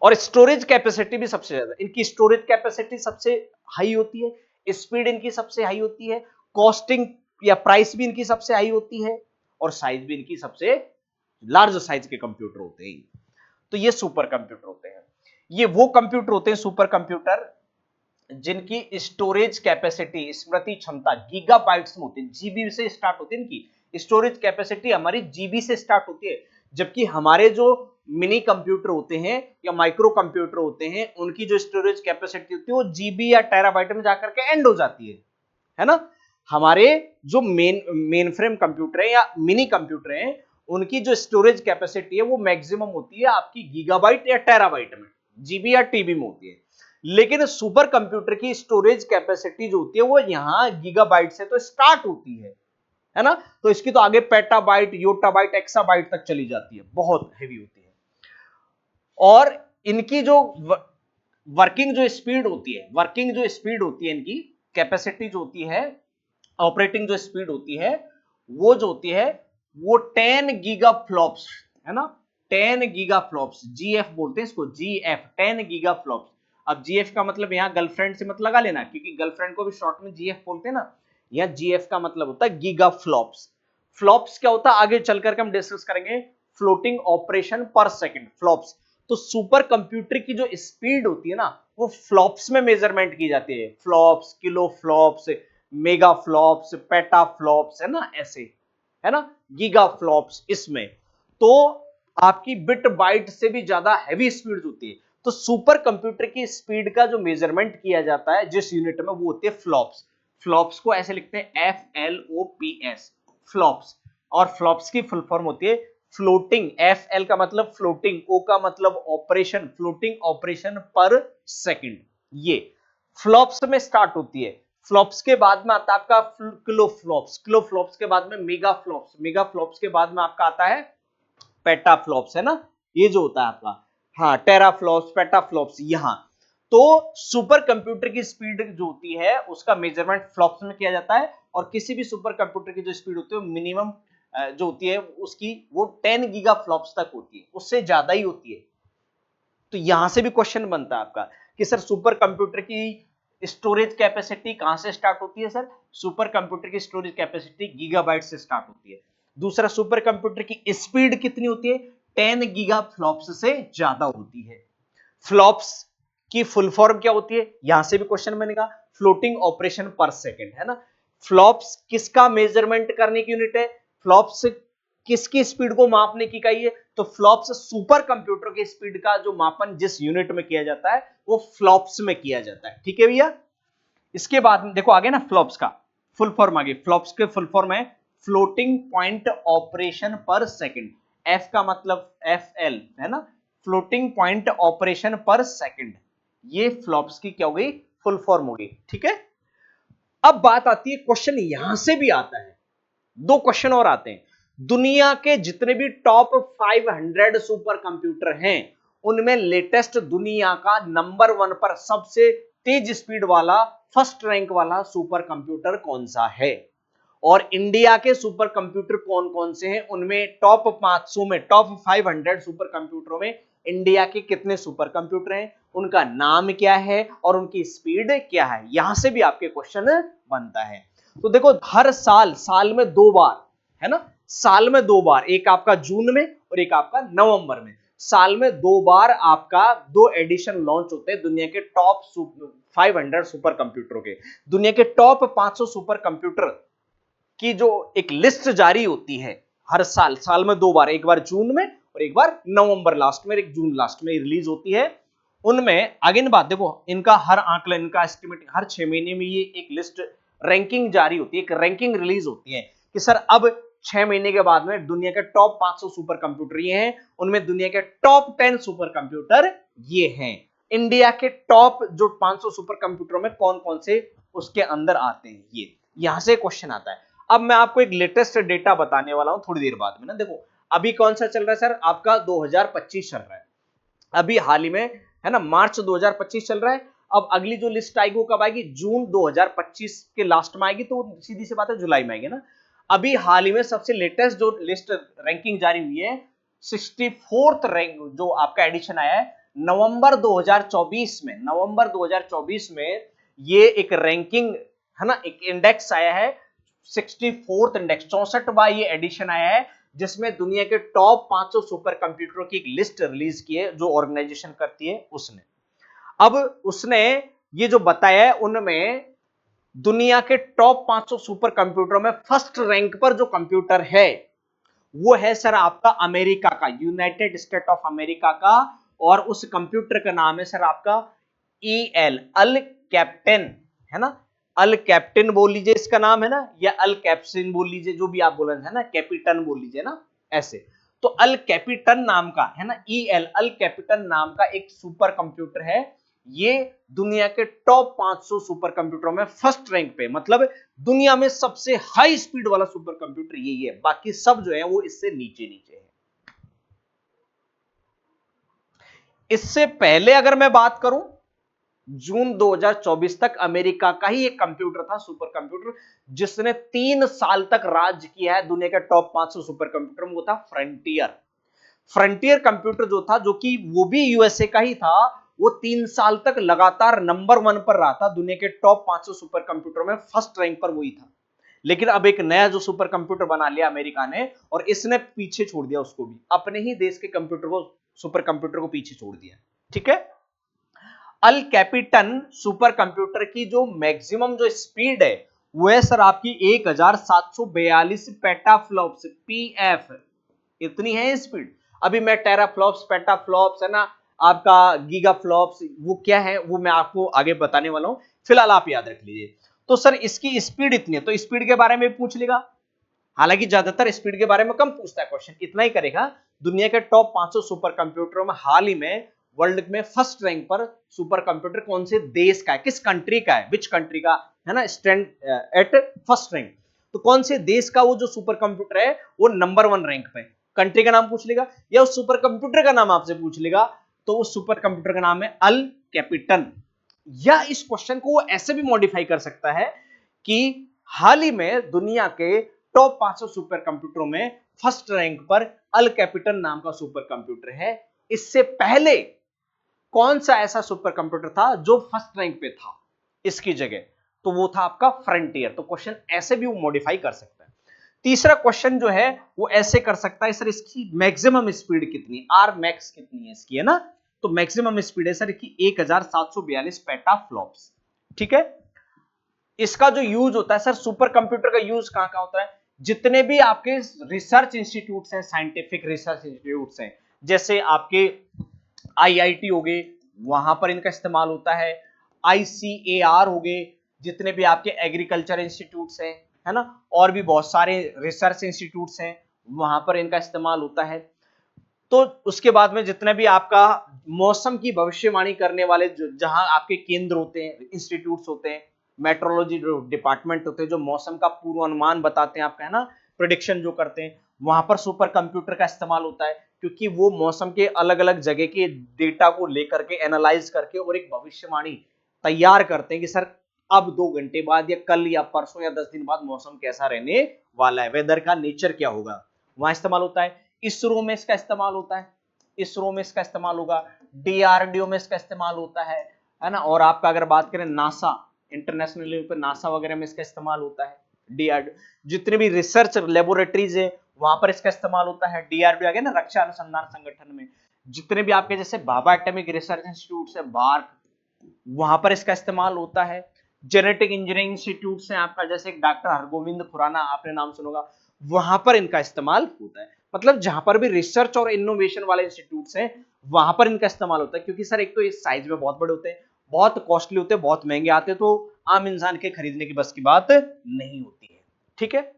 और स्टोरेज कैपेसिटी भी सबसे ज्यादा। इनकी स्टोरेज कैपेसिटी सबसे हाई होती है, स्पीड इनकी सबसे हाई होती है, कॉस्टिंग या प्राइस भी इनकी सबसे हाई होती है, और साइज भी इनकी सबसे लार्ज साइज के कंप्यूटर होते हैं। तो ये सुपर कंप्यूटर होते हैं। ये वो कंप्यूटर होते हैं सुपर कंप्यूटर जिनकी स्टोरेज कैपेसिटी, स्मृति क्षमता गीगाबाइट्स में होती है, जीबी से स्टार्ट होती है। इनकी स्टोरेज कैपेसिटी हमारी जीबी से स्टार्ट होती है, जबकि हमारे जो मिनी कंप्यूटर होते हैं या माइक्रो कंप्यूटर होते हैं, उनकी जो स्टोरेज कैपेसिटी होती है वो जीबी या टेराबाइट में जाकर के एंड हो जाती है ना। हमारे जो मेन फ्रेम कंप्यूटर है या मिनी कंप्यूटर है, उनकी जो स्टोरेज कैपेसिटी है वो मैक्सिमम होती है आपकी गीगाबाइट या टेराबाइट में, जीबी या टीबी में होती है। लेकिन सुपर कंप्यूटर की स्टोरेज कैपेसिटी जो होती है वो यहां गीगाबाइट से तो स्टार्ट होती है ना। तो इसकी तो आगे पेटाबाइट, योटाबाइट, एक्साबाइट तक चली जाती है, बहुत हैवी होती है। और इनकी जो वर्किंग जो स्पीड होती है, इनकी कैपेसिटी जो होती है, ऑपरेटिंग जो स्पीड होती है, वो जो होती है वो 10 गीगा फ्लॉप्स है ना, 10 गीगा फ्लॉप्स, जीएफ बोलते हैं इसको, जीएफ 10 गीगा फ्लॉप्स। अब जीएफ का मतलब यहां गर्लफ्रेंड से मत लगा लेना, क्योंकि गर्लफ्रेंड को भी शॉर्ट में जीएफ बोलते हैं ना। यहां जीएफ का मतलब होता है गीगा फ्लॉप्स। फ्लॉप्स क्या होता है आगे चल करके हम डिस्कस करेंगे, फ्लोटिंग ऑपरेशन पर सेकंड, फ्लॉप्स। तो सुपर कंप्यूटर की जो स्पीड होती है ना, वो फ्लॉप्स में मेजरमेंट की जाती है, flops, kilo flops, mega flops, PETA flops, है ना, ऐसे, है ना, गीगा फ्लॉप्स इसमें। तो आपकी बिट बाइट से भी ज्यादा हैवी स्पीड होती है। तो सुपर कंप्यूटर की स्पीड का जो मेजरमेंट किया जाता है जिस यूनिट में, वो होती है फ्लॉप्स। फ्लॉप्स को ऐसे लिखते हैं FLOPS, फ्लॉप्स। और फ्लॉप्स की फुल फॉर्म होती है फ्लोटिंग, FL का मतलब फ्लोटिंग, O का मतलब ऑपरेशन, फ्लोटिंग ऑपरेशन पर सेकंड। ये फ्लॉप्स में स्टार्ट होती है। फ्लॉप्स के बाद में आता है आपका किलो फ्लॉप्स, किलो फ्लॉप्स के बाद में मेगा फ्लॉप्स, मेगा फ्लॉप्स के बाद में आपका आता है पेटा फ्लॉप्स, है ना, ये जो होता है आपका, हाँ, टेरा फ्लॉप्स, पेटा फ्लॉप्स यहां। तो सुपर कंप्यूटर की स्पीड जो होती है उसका मेजरमेंट फ्लॉप्स में किया जाता है, और किसी भी सुपर कंप्यूटर की जो स्पीड होती है मिनिमम जो होती है उसकी वो 10 गीगा फ्लॉप्स तक होती है, उससे ज्यादा ही होती है। तो यहां से भी क्वेश्चन बनता है आपका कि सर सुपर कंप्यूटर की स्टोरेज कैपेसिटी कहां से स्टार्ट होती है? सर सुपर कंप्यूटर की स्टोरेज कैपेसिटी गीगाबाइट से स्टार्ट होती है। दूसरा, सुपर कंप्यूटर की स्पीड कितनी होती है? 10 गीगा फ्लॉप्स से ज्यादा होती है। फ्लॉप्स की फुल फॉर्म क्या होती है? यहां से भी क्वेश्चन बनेगा, फ्लोटिंग ऑपरेशन पर सेकंड, है ना। फ्लॉप्स किसका मेजरमेंट करने की यूनिट है? फ्लॉप्स किसकी स्पीड को मापने की इकाई है? तो फ्लॉप्स सुपर कंप्यूटर की स्पीड का जो मापन जिस यूनिट में किया जाता है वो फ्लॉप्स में किया जाता है, ठीक है भैया। इसके बाद में देखो आगे ना, फ्लॉप्स का फुल फॉर्म आगे, फ्लॉप्स के फुल फॉर्म है फ्लोटिंग पॉइंट ऑपरेशन पर सेकंड, एफ का मतलब FL, है ना, फ्लोटिंग पॉइंट ऑपरेशन पर सेकंड। ये फ्लॉप्स की क्या हो गई? फुल फॉर्म हो गई, ठीक है। अब बात आती है, क्वेश्चन यहां से भी आता है, दो क्वेश्चन और आते हैं। दुनिया के जितने भी टॉप 500 सुपर कंप्यूटर हैं, उनमें लेटेस्ट दुनिया का नंबर 1 पर सबसे तेज स्पीड वाला, फर्स्ट रैंक वाला सुपर कंप्यूटर कौन सा है? और इंडिया के सुपर कंप्यूटर कौन कौन से हैं? उनमें टॉप 500 में, टॉप 500 सुपर कंप्यूटरों में इंडिया के कितने सुपर कंप्यूटर हैं, उनका नाम क्या है और उनकी स्पीड क्या है? यहां से भी आपके क्वेश्चन बनता है। तो देखो, हर साल में 2 बार, है ना, साल में 2 बार, एक आपका जून में और एक आपका नवंबर में, साल में 2 बार आपका 2 एडिशन लॉन्च होते हैं दुनिया के टॉप 500 सुपर कंप्यूटरों के। दुनिया के टॉप 500 सुपर कंप्यूटर की जो एक लिस्ट जारी होती है हर साल में 2 बार, एक बार जून में और एक बार नवंबर लास्ट में, एक जून लास्ट में रिलीज होती है। उनमें आगे की बात देखो, इनका हर आंकलन, इनका एस्टिमेट, हर 6 महीने में ये एक लिस्ट रैंकिंग जारी होती है, एक रैंकिंग रिलीज होती है कि सर अब 6 महीने के बाद में दुनिया के टॉप 500 सुपर कंप्यूटर ये हैं, उनमें दुनिया के टॉप 10 सुपर कंप्यूटर ये हैं। इंडिया के टॉप जो 500 सुपर कंप्यूटरों में कौन कौन से उसके अंदर आते हैं, ये यहां से क्वेश्चन आता है। अब मैं आपको एक लेटेस्ट डेटा बताने वाला हूं थोड़ी देर बाद में ना। देखो अभी कौन सा चल रहा है सर, आपका 2025 चल रहा है, अभी हाल ही में है ना, मार्च 2025 चल रहा है। अब अगली जो लिस्ट आएगी वो कब आएगी, जून 2025 के लास्ट में आएगी, तो सीधी सी बात है जुलाई में आएगी ना। अभी हाल ही में सबसे लेटेस्ट जो लिस्ट रैंकिंग जारी हुई है, 64th रैंक जो आपका एडिशन आया है नवंबर 2024 में, नवंबर 2024 में ये एक रैंकिंग है ना, एक इंडेक्स आया है 64th इंडेक्स, 64वां ये एडिशन आया है, जिसमें दुनिया के टॉप 500 सुपर कंप्यूटरों की एक लिस्ट रिलीज की है जो ऑर्गेनाइजेशन करती है उसने। अब उसने ये जो बताया है उनमें दुनिया के टॉप 500 सुपर कंप्यूटरों में फर्स्ट रैंक पर जो कंप्यूटर है वो है सर आपका अमेरिका का, यूनाइटेड स्टेट ऑफ अमेरिका का, और उस कंप्यूटर का नाम है सर आपका अल कैप्टन, है ना, अल कैप्टन बोल लीजिए इसका नाम है ना, या अल कैप्सिन बोल लीजिए, जो भी आप बोल रहे हैं ना, कैपिटन बोल लीजिए ना ऐसे। तो अल कैपिटन नाम का है ना, अल कैपिटन नाम का एक सुपर कंप्यूटर है, ये दुनिया के टॉप 500 सुपर कंप्यूटरों में फर्स्ट रैंक पे, मतलब दुनिया में सबसे हाई स्पीड वाला सुपर कंप्यूटर यही है, बाकी सब जो है वो इससे नीचे नीचे है। इससे पहले अगर मैं बात करूं, जून 2024 तक अमेरिका का ही एक कंप्यूटर था, सुपर कंप्यूटर, जिसने 3 साल तक राज किया है दुनिया के टॉप 500 सुपर कंप्यूटर में, वो था फ्रंटियर। फ्रंटियर कंप्यूटर जो था, जो कि वो भी यूएसए का ही था, वो 3 साल तक लगातार नंबर 1 पर रहा था दुनिया के टॉप 500 सुपर कंप्यूटर में, फर्स्ट रैंक पर वही था। लेकिन अब एक नया जो सुपर कंप्यूटर बना लिया अमेरिका ने, और इसने पीछे छोड़ दिया उसको भी, अपने ही देश के कंप्यूटर को, सुपर कंप्यूटर को पीछे छोड़ दिया। ठीक है, अल कैपिटन सुपर कंप्यूटर की जो मैक्सिमम जो स्पीड है वो है सर आपकी 1742 पेटाफ्लॉप्स, पीएफ, इतनी है स्पीड। अभी मैं टेराफ्लॉप्स, पेटाफ्लॉप्स है ना, आपका गीगाफ्लॉप्स, वो क्या है वो मैं आपको आगे बताने वाला हूं, फिलहाल आप याद रख लीजिए। तो सर इसकी स्पीड इतनी है, तो स्पीड के बारे में पूछ लेगा, हालांकि ज्यादातर स्पीड के बारे में कम पूछता है क्वेश्चन, इतना ही करेगा। दुनिया के टॉप 500 सुपर कंप्यूटरों में हाल ही में वर्ल्ड में फर्स्ट रैंक पर सुपर कंप्यूटर कौन से देश का है, किस कंट्री का है, विच कंट्री का है ना, स्टैंड एट फर्स्ट रैंक। तो कौन से देश का वो जो सुपर कंप्यूटर है वो नंबर 1 रैंक पे, कंट्री का नाम पूछ लेगा या उस सुपर कंप्यूटर का नाम आपसे पूछ लेगा, तो उस सुपर कंप्यूटर का नाम है अल कैपिटन। या इस क्वेश्चन को वो ऐसे भी मॉडिफाई कर सकता है कि हाल ही में दुनिया के टॉप 500 सुपर कंप्यूटरों में फर्स्ट रैंक पर अल कैपिटन नाम का सुपर कंप्यूटर है, इससे पहले कौन सा ऐसा सुपर कंप्यूटर था जो फर्स्ट रैंक पे था इसकी जगह, तो वो था आपका फ्रंटियर। तो क्वेश्चन ऐसे भी वो मॉडिफाई कर सकता है। तीसरा क्वेश्चन जो है वो ऐसे कर सकता है, सर इसकी मैक्सिमम स्पीड कितनी, आर मैक्स कितनी है इसकी, है ना, तो मैक्सिमम स्पीड है सर की 1742 पेटाफ्लॉप्स। ठीक है, इसका जो यूज होता है सर, सुपर कंप्यूटर का यूज कहां कहां होता है, जितने भी आपके रिसर्च इंस्टीट्यूट्स हैं, साइंटिफिक रिसर्च इंस्टीट्यूट्स हैं, जैसे आपके आईआईटी हो गए, वहां पर इनका इस्तेमाल होता है, आईसीएआर हो गए, जितने भी आपके एग्रीकल्चर इंस्टीट्यूट्स हैं, है ना, और भी बहुत सारे रिसर्च इंस्टीट्यूट्स हैं, वहां पर इनका इस्तेमाल होता है। तो उसके बाद में जितने भी आपका मौसम की भविष्यवाणी करने वाले जहां आपके केंद्र होते हैं, इंस्टीट्यूट्स होते हैं, मेट्रोलॉजी डिपार्टमेंट होते हैं, जो मौसम का पूर्वानुमान बताते हैं आपका, है ना, प्रिडिक्शन जो करते हैं, वहां पर सुपर कंप्यूटर का इस्तेमाल होता है, क्योंकि वो मौसम के अलग अलग जगह के डेटा को लेकर के एनालाइज करके और एक भविष्यवाणी तैयार करते हैं कि सर अब 2 घंटे बाद या कल या परसों या 10 दिन बाद मौसम कैसा रहने वाला है, वेदर का नेचर क्या होगा, वहां इस्तेमाल होता है। इसरो में इसका इस्तेमाल होता है, इसरो में इसका इस्तेमाल होगा, डीआरडीओ में इसका इस्तेमाल होता है ना, और आपका अगर बात करें नासा, इंटरनेशनल लेवल पे नासा वगैरह में इसका इस्तेमाल होता है, डीआरडीओ, जितने भी रिसर्च लेबोरेटरीज है वहां पर इसका इस्तेमाल होता है, डीआरडीओ आ गया ना, रक्षा अनुसंधान संगठन में, जितने भी आपके जैसे भाभा एटॉमिक रिसर्च इंस्टीट्यूट है, बार्क, वहां पर इसका इस्तेमाल होता है। जेनेटिक इंजीनियरिंग इंस्टीट्यूट है आपका, जैसे डॉक्टर हरगोविंद खुराना आपने नाम सुनोगा, वहां पर इनका इस्तेमाल होता है। मतलब जहां पर भी रिसर्च और इनोवेशन वाले इंस्टीट्यूट्स हैं वहां पर इनका इस्तेमाल होता है, क्योंकि सर एक तो ये साइज में बहुत बड़े होते हैं, बहुत कॉस्टली होते हैं, बहुत महंगे आते हैं, तो आम इंसान के खरीदने की बस की बात नहीं होती है। ठीक है,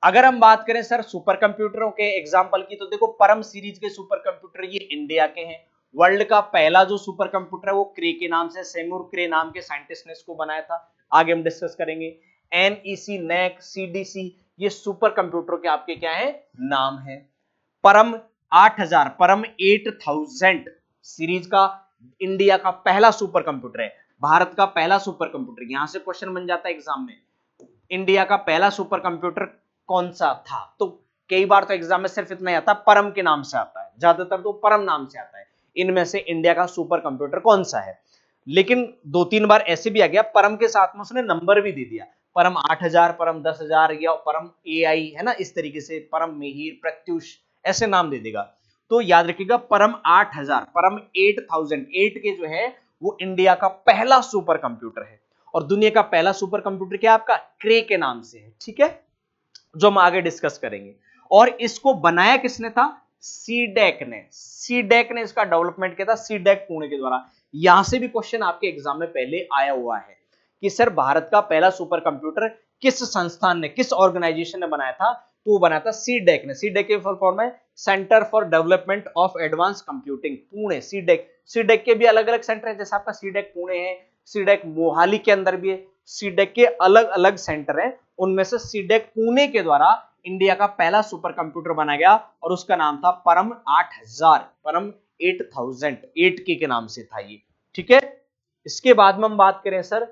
अगर हम बात करें सर सुपर कंप्यूटरों के एग्जांपल की, तो देखो परम सीरीज के सुपर कंप्यूटर ये इंडिया के हैं। वर्ल्ड का पहला जो सुपर कंप्यूटर है वो क्रे के नाम से, सेमूर क्रे नाम के साइंटिस्ट ने इसको बनाया था, आगे हम डिस्कस करेंगे। NEC, NEC, CDC, ये सुपर कंप्यूटर के आपके क्या है नाम है। परम 8000, परम 8000 सीरीज का इंडिया का पहला सुपर कंप्यूटर है, भारत का पहला सुपर कंप्यूटर। यहां से क्वेश्चन बन जाता है एग्जाम में, इंडिया का पहला सुपर कंप्यूटर कौन सा था। तो कई बार तो एग्जाम में सिर्फ इतना ही आता है, परम के नाम से आता है, ज्यादातर तो परम नाम से आता है। इनमें से इंडिया का सुपर कंप्यूटर कौन सा है। लेकिन 2-3 बार ऐसे भी आ गया, परम के साथ में उसने नंबर भी दे दिया, परम 8000, परम 10,000 या परम AI, है ना, इस तरीके से परम मिहिर, प्रत्युष, ऐसे नाम दे देगा। तो याद रखिएगा परम 8000, परम 8008 के जो है वो इंडिया का पहला सुपर कंप्यूटर है। और दुनिया का पहला सुपर कंप्यूटर क्या आपका क्रे के नाम से है, ठीक है, जो हम आगे डिस्कस करेंगे। और इसको बनाया किसने था, सीडेक ने, सीडेक ने इसका डेवलपमेंट किया था, सीडेक पुणे के द्वारा। यहां से भी क्वेश्चन आपके एग्जाम में पहले आया हुआ है कि सर भारत का पहला सुपर कंप्यूटर किस संस्थान ने, किस ऑर्गेनाइजेशन ने बनाया था, तो वो बनाया था सीडेक ने। सीडेक के फुल फॉर्म है centre for development of advance computing, Pune, CDAC. CDAC के भी अलग अलग सेंटर है, जैसे आपका सीडेक पुणे है, सीडेक मोहाली के अंदर भी है, सीडेक के अलग अलग सेंटर है। उनमें से सीडेक पुणे के द्वारा इंडिया का पहला सुपर कंप्यूटर बनाया गया और उसका नाम था परम 8000, परम 8008 के नाम से था ये, ठीक है। इसके बाद में हम बात करें सर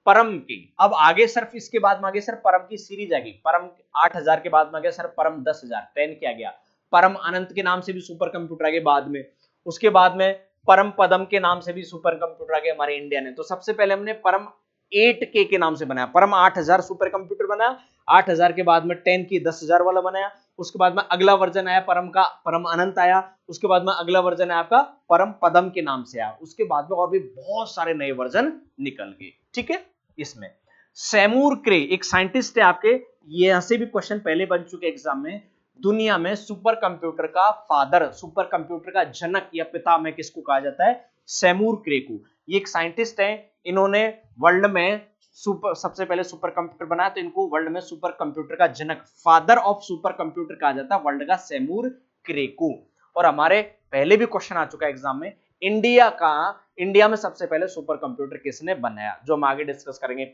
परम की, अब आगे सर इसके बाद में आगे सर परम की सीरीज आ गई, परम 8000 के बाद में आ गया सर परम 10,000, 10 के आ गया, परम अनंत के नाम से भी सुपर कंप्यूटर आ गए बाद में। उसके बाद में परम पदम के नाम से भी सुपर कंप्यूटर आ गए हमारे इंडिया ने। तो सबसे पहले हमने परम 8K के नाम से बनाया, परम 8000 सुपर कंप्यूटर बनाया, 8000 के बाद में 10 की 10,000 वाला बनाया। उसके बाद में अगला वर्जन आया परम का, परम अनंत आया। उसके बाद में अगला वर्जन आया आपका परम पदम के नाम से आया। उसके बाद में और भी बहुत सारे नए वर्जन निकल गए, ठीक है। इसमें सेमूर क्रे एक साइंटिस्ट है आपके, ये यहां से भी क्वेश्चन पहले बन चुके एग्जाम में, दुनिया में सुपर कंप्यूटर का फादर, सुपर कंप्यूटर का जनक या पिता में किसको कहा जाता है, सेमूर क्रे को। ये एक साइंटिस्ट है, इन्होंने वर्ल्ड में सबसे पहले सुपर कंप्यूटर बनाया, तो इनको वर्ल्ड में सुपर कंप्यूटर का जनक, फादर ऑफ सुपर कंप्यूटर कहा जाता है वर्ल्ड का, सेमूर क्रे को। और हमारे पहले भी क्वेश्चन आ चुका है एग्जाम में, इंडिया में सबसे पहले सुपर कंप्यूटर किसने बनाया, जो हम आगे डिस्कस करेंगे।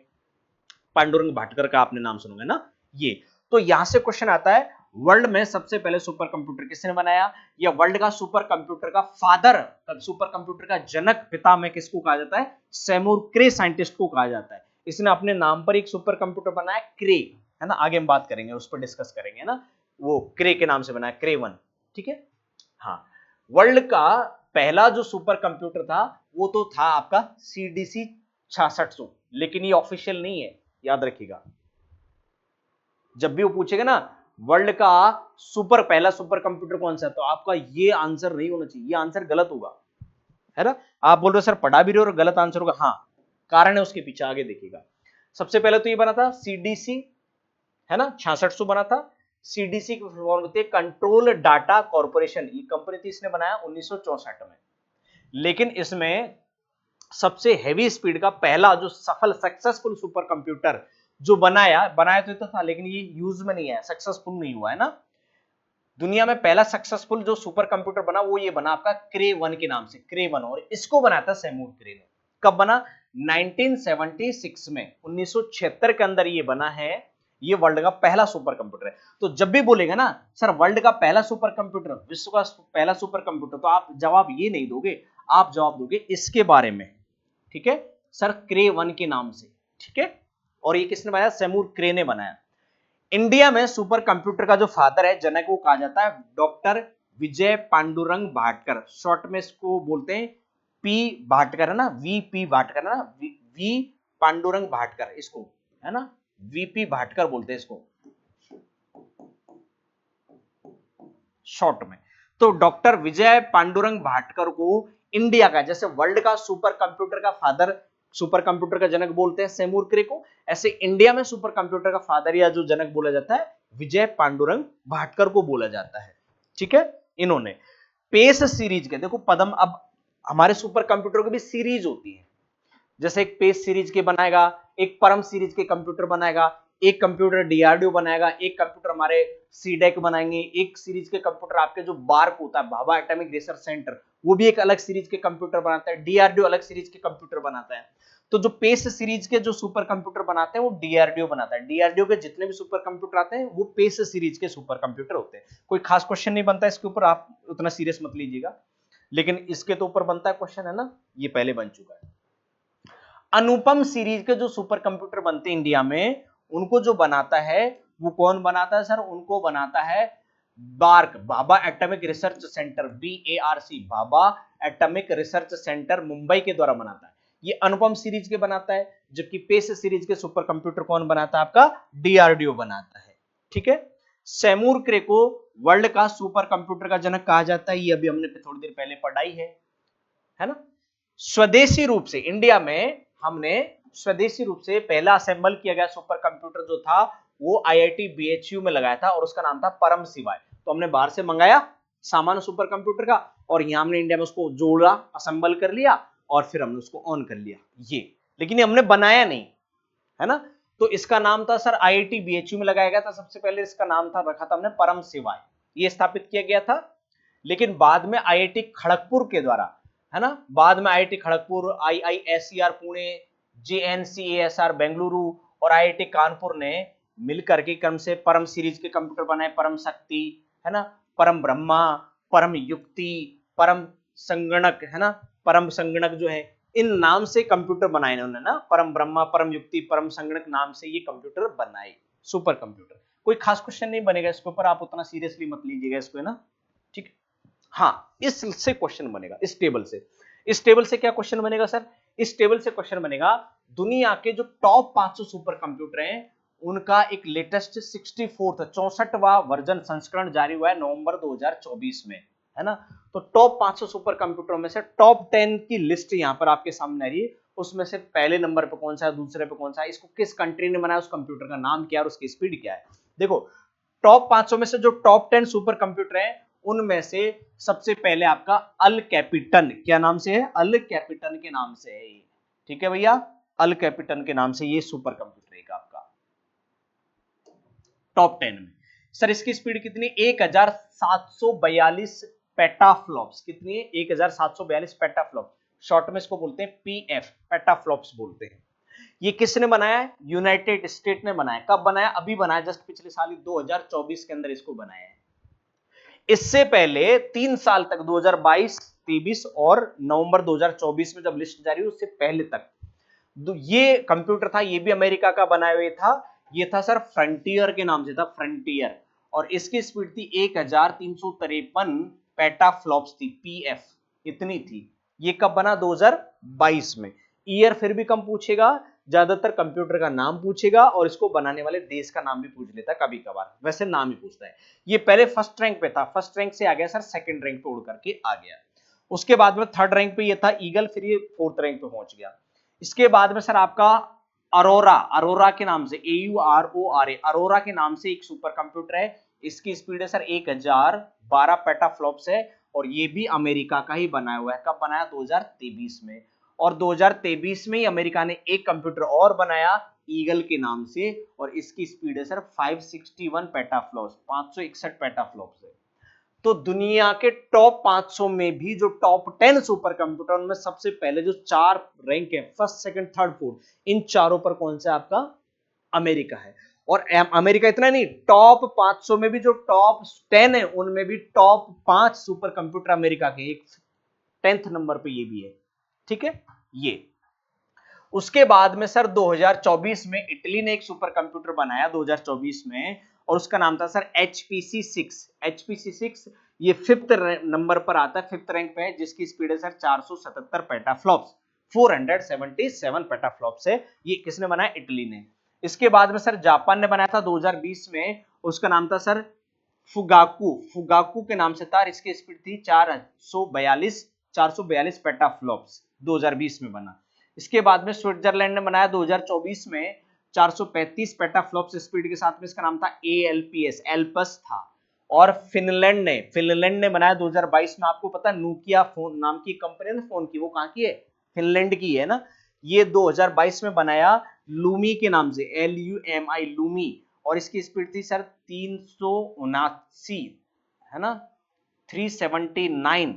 पांडुरंग भाटकर का आपने नाम सुनोगे ना ये। तो यहां से क्वेश्चन आता है वर्ल्ड में सबसे पहले सुपर कंप्यूटर किसने बनाया, या वर्ल्ड का सुपर कंप्यूटर का फादर, सुपर कंप्यूटर का जनक, पिता में किसको कहा जाता है, सेमूर क्रे साइंटिस्ट को कहा जाता है। इसने अपने नाम पर एक सुपर कंप्यूटर बनाया क्रे, है ना, आगे हम बात करेंगे उस पर, डिस्कस करेंगे ना, वो क्रे के नाम से बनाया, क्रे 1, ठीक है। हाँ, वर्ल्ड का पहला जो सुपर कंप्यूटर था वो तो था आपका CDC 6600, लेकिन ये ऑफिशियल नहीं है, याद रखिएगा। जब भी वो पूछेगा ना वर्ल्ड का पहला सुपर कंप्यूटर कौन सा है, तो आपका ये आंसर नहीं होना चाहिए, ये आंसर गलत होगा, है ना। आप बोल रहे हो सर पढ़ा भी रहे हो और गलत आंसर होगा, हाँ कारण है उसके पीछे, आगे देखिएगा। सबसे पहले तो ये बना था CDC, है ना, 6600 बना था। CDC की फुल फॉर्म होती है कंट्रोल डाटा कॉर्पोरेशन, ये कंपनी थी, इसने बनाया 1964 में। लेकिन इसमें सबसे हेवी स्पीड का पहला जो सफल सक्सेसफुल सुपर कंप्यूटर जो बनाया तो था, लेकिन ये यूज में नहीं है, सक्सेसफुल नहीं हुआ, है ना। दुनिया में पहला सक्सेसफुल जो सुपर कंप्यूटर बना वो ये बना आपका क्रे 1 के नाम से, क्रे 1, और इसको बनाया था सेमूर क्रे ने। कब बना, 1976 में, 1976 के अंदर ये बना है। ये वर्ल्ड का पहला सुपर कंप्यूटर है। तो जब भी बोलेगा ना सर वर्ल्ड का पहला सुपर कंप्यूटर, विश्व का पहला सुपर कंप्यूटर, तो आप जवाब ये नहीं दोगे, आप जवाब दोगे इसके बारे में, ठीक है, सर क्रे 1 के नाम से, ठीक है। और ये किसने बनाया, सेमूर क्रे ने बनाया। इंडिया में सुपर कंप्यूटर का जो फादर है, जनक, वो कहा जाता है डॉक्टर विजय पांडुरंग भाटकर, शॉर्ट में इसको बोलते हैं पी भाटकर, है ना, VP भाटकर, है ना, वी पांडुरंग भाटकर, इसको, है ना, VP भाटकर बोलते हैं इसको शॉर्ट में। तो डॉक्टर विजय पांडुरंग भाटकर को इंडिया का, जैसे वर्ल्ड का सुपर कंप्यूटर का फादर, सुपर कंप्यूटर का जनक बोलते हैं सेमूर क्रे को, ऐसे इंडिया में सुपर कंप्यूटर का फादर या जो जनक बोला जाता है विजय पांडुरंग भाटकर को बोला जाता है, ठीक है। इन्होंने पेस सीरीज के, देखो पदम, अब हमारे सुपर कंप्यूटर की भी सीरीज होती है, जैसे एक पेस सीरीज के बनाएगा, एक परम सीरीज के कंप्यूटर बनाएगा, एक कंप्यूटर DRDO बनाएगा, एक कंप्यूटर हमारे सीडेक बनाएंगे, एक सीरीज के कंप्यूटर आपके जो बार्क होता है, भाभा एटॉमिक रिसर्च सेंटर, वो भी एक अलग सीरीज के कंप्यूटर बनाता है, DRDO अलग सीरीज के कंप्यूटर बनाता है। तो जो पेस सीरीज के जो सुपर कंप्यूटर बनाते हैं वो डीआरडीओ बनाता है। डीआरडीओ के जितने भी सुपर कंप्यूटर आते हैं वो पेस सीरीज के सुपर कंप्यूटर होते हैं। कोई खास क्वेश्चन नहीं बनता इसके ऊपर, आप उतना सीरियस मत लीजिएगा, लेकिन इसके तो ऊपर बनता है क्वेश्चन, है ना, ये पहले बन चुका है। अनुपम सीरीज के जो सुपर कंप्यूटर बनते हैं इंडिया में, उनको जो बनाता है वो कौन बनाता है सर? उनको बनाता है BARC, Bhabha atomic research centre, BARC, Bhabha atomic research centre Mumbai के द्वारा बनाता है। ये अनुपम सीरीज के बनाता है, जबकि पेस सीरीज के सुपर कंप्यूटर कौन बनाता है? आपका डीआरडीओ बनाता है। ठीक है। सेमूर क्रे को वर्ल्ड का सुपर कंप्यूटर का जनक कहा जाता है, ये अभी हमने थोड़ी देर पहले पढ़ाई है ना। स्वदेशी रूप से इंडिया में हमने स्वदेशी रूप से पहला असेंबल किया गया सुपर कंप्यूटर जो था वो IIT BHU में लगाया था और उसका नाम था परम शिवाय। तो हमने बाहर से मंगाया सामान्य सुपर कंप्यूटर का और यहां हमने इंडिया में उसको जोड़ा, असेंबल कर लिया और फिर हमने उसको ऑन कर लिया ये, लेकिन ये हमने बनाया नहीं, है ना। तो इसका नाम था सर IIT BHU में लगाया गया था सबसे पहले, इसका नाम था रखा था हमने परम शिवाय, ये स्थापित किया गया था। लेकिन बाद में IIT खड़गपुर के द्वारा, है ना, बाद में IIT Kharagpur, IISER Pune, JNCASR Bengaluru और IIT कानपुर ने मिलकर के क्रम से परम सीरीज के कंप्यूटर बनाए, परम शक्ति, है ना, परम ब्रह्मा, परम युक्ति, परम संगणक, है ना, परम संगणक जो है, इन नाम से कंप्यूटर बनाए इन्होंने ना, परम ब्रह्मा, परम युक्ति, परम संगणक नाम से ये कंप्यूटर बनाए सुपर कंप्यूटर। कोई खास क्वेश्चन नहीं बनेगा इसके ऊपर, आप उतना सीरियसली मत लीजिएगा इसको, है ना। ठीक, हाँ, इससे क्वेश्चन बनेगा, इस टेबल से। इस टेबल से क्या क्वेश्चन बनेगा सर? इस टेबल से क्वेश्चन बनेगा दुनिया के जो टॉप 500 सुपर कंप्यूटर हैं उनका एक लेटेस्ट 64वां वर्जन संस्करण जारी हुआ है नवंबर 2024 में, है ना। तो टॉप 500 सुपर कंप्यूटरों में से टॉप 10 की लिस्ट यहां पर आपके सामने आ रही है। उसमें से पहले नंबर पे कौन सा है, दूसरे पे कौन सा है, इसको किस कंट्री ने बनाया, उस कंप्यूटर का नाम क्या है और उसकी स्पीड क्या है। देखो, टॉप 500 में से जो टॉप 10 सुपर कंप्यूटर हैं उनमें से सबसे पहले आपका अल कैपिटन, क्या नाम से है? अल कैपिटन के नाम से है। ठीक है भैया, अल कैपिटन के नाम से ये सुपर कंप्यूटर है आपका टॉप 10 में। सर इसकी स्पीड कितनी? 1742 पेटाफ्लॉप्स। कितनी है? 1742 पेटाफ्लॉप, शॉर्ट में इसको बोलते हैं PF, पेटाफ्लॉप्स बोलते हैं। ये किसने बनाया है? यूनाइटेड स्टेट ने बनाया। कब बनाया? अभी बनाया, जस्ट पिछले साल 2024 के अंदर इसको बनाया है। इससे पहले 3 साल तक 2022, 23 और नवंबर 2024 में जब लिस्ट जारी हुई उससे पहले तक ये कंप्यूटर था, ये भी अमेरिका का बनाया हुआ था। ये था सर फ्रंटियर के नाम से था, फ्रंटियर, और इसकी स्पीड थी 1353 पेटाफ्लॉप्स थी, PF इतनी थी। ये कब बना? 2022 में। ईयर फिर भी कम पूछेगा, ज्यादातर कंप्यूटर का नाम पूछेगा और इसको बनाने वाले देश का नाम भी पूछ लेता है कभी कभार, वैसे नाम ही पूछता है। ये पहले फर्स्ट रैंक पे था, फर्स्ट रैंक से आ गया सर सेकंड रैंक पे उड़ करके आ गया। उसके बाद में थर्ड रैंक पे ये था ईगल, फिर ये फोर्थ रैंक पे पहुंच गया। इसके बाद में सर आपका अरोरा, अरोरा के नाम से, AURORA, अरोरा के नाम से एक सुपर कंप्यूटर है। इसकी स्पीड है सर 1012 पेटाफ्लॉप्स है और ये भी अमेरिका का ही बनाया हुआ है। कब बनाया? 2023 में। और 2023 में ही अमेरिका ने एक कंप्यूटर और बनाया ईगल के नाम से और इसकी स्पीड है सर 561 पेटाफ्लॉप्स, 561 पेटाफ्लॉप्स है। तो दुनिया के टॉप 500 में भी जो टॉप 10 सुपर कंप्यूटर उनमें सबसे पहले जो 4 रैंक है, फर्स्ट, सेकंड, थर्ड, फोर्थ, इन चारों पर कौन सा आपका? अमेरिका है। और अमेरिका इतना नहीं, टॉप 500 में भी जो टॉप 10 है उनमें भी टॉप 5 सुपर कंप्यूटर अमेरिका के, एक 10th नंबर पे ये भी है। ठीक है, ये। उसके बाद में सर 2024 में इटली ने एक सुपर कंप्यूटर बनाया 2024 में और उसका नाम था सर HPC6। HPC6 ये 5th नंबर पर आता है, 5th रैंक पे है, जिसकी स्पीड है सर 477 पेटाफ्लॉप्स, 477 पेटाफ्लॉप्स है। ये किसने बनाया? इटली ने। इसके बाद में सर जापान ने बनाया था 2020 में, उसका नाम था सर फुगाकू, फुगाकू के नाम से था, इसकी स्पीड थी 442 पेटाफ्लॉप्स, 2020 में बना। इसके बाद में स्विट्जरलैंड ने बनाया 2024 में 435 पेटाफ्लॉप्स स्पीड के साथ में, इसका नाम था ALPS, एल्पस था। और फिनलैंड ने बनाया 2022 में। आपको पता है नोकिया फोन नाम की कंपनी है ना फोन की, वो कहां की है? फिनलैंड की है ना। ये 2022 में बनाया लूमी के नाम से, LUMI, लूमी, और इसकी स्पीड थी सर 379, है ना, 379,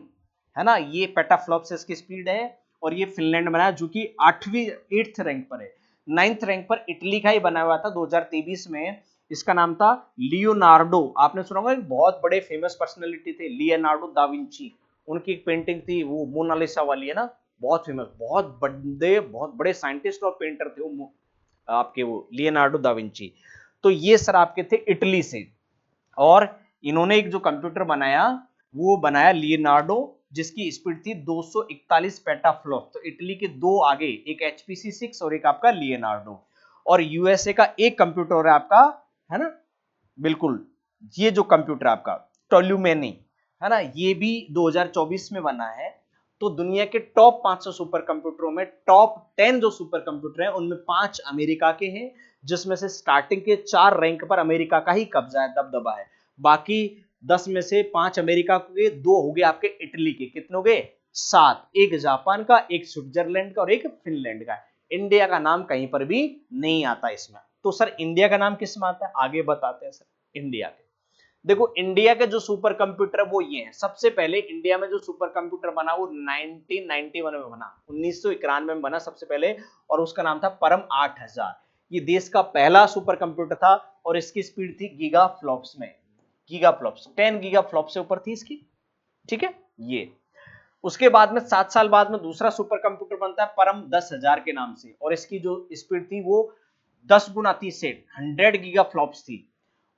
है ना, ये पेटाफ्लॉप्स इसकी स्पीड है। और ये फिनलैंड बनाया जो कि 8th रैंक पर है। 9th रैंक पर इटली का ही बनाया हुआ था 2023 में। इसका नाम था लियोनार्डो। आपने सुना होगा, एक बहुत बड़े फेमस पर्सनालिटी थे लियोनार्डो दा विंची। उनकी एक पेंटिंग थी वो मोनालिसा वाली, है ना, बहुत फेमस, बहुत बड़े साइंटिस्ट और पेंटर थे वो आपके, वो लियोनार्डो दा विंची। तो ये सर आपके थे इटली से, और इन्होंने एक जो कंप्यूटर बनाया वो बनाया लियोनार्डो, जिसकी स्पीड थी 241 पेटाफ्लॉप। तो इटली के दो आगे, एक HPC 6 और एक आपका लियोनार्डो। और यूएसए का एक कंप्यूटर है आपका, है ना, बिल्कुल, ये जो कंप्यूटर आपका टोल्यूमेनी, है ना, ये भी 2024 में बना है। तो दुनिया के टॉप 500 सुपर कंप्यूटरों में टॉप 10 जो सुपर कंप्यूटर हैं उनमें 5 अमेरिका के हैं, जिसमें से स्टार्टिंग के 4 रैंक पर अमेरिका का ही कब्जा है, दबदबा है। बाकी 10 में से 5 अमेरिका के, 2 हो गए आपके इटली के, कितने हो गए, 7, एक जापान का, एक स्विट्जरलैंड का और एक फिनलैंड का। इंडिया का नाम कहीं पर भी नहीं आता इसमें। तो सर इंडिया का नाम किस में आता है, आगे बताते हैं सर इंडिया के। देखो इंडिया के जो सुपर कंप्यूटर है वो ये है। सबसे पहले इंडिया में जो सुपर कंप्यूटर बना वो 1991 में बना, 1991 में बना सबसे पहले, और उसका नाम था परम 8000। ये देश का पहला सुपर कंप्यूटर था और इसकी स्पीड थी गीगा फ्लॉप्स में, गीगा फ्लॉप्स, 10 गीगा फ्लॉप से ऊपर थी इसकी, ठीक है ये। उसके बाद में 7 साल बाद में दूसरा सुपर कंप्यूटर बनता है परम 10,000 के नाम से, और इसकी जो स्पीड थी वो 10 गुना थी से 100 गीगा फ्लॉप्स थी।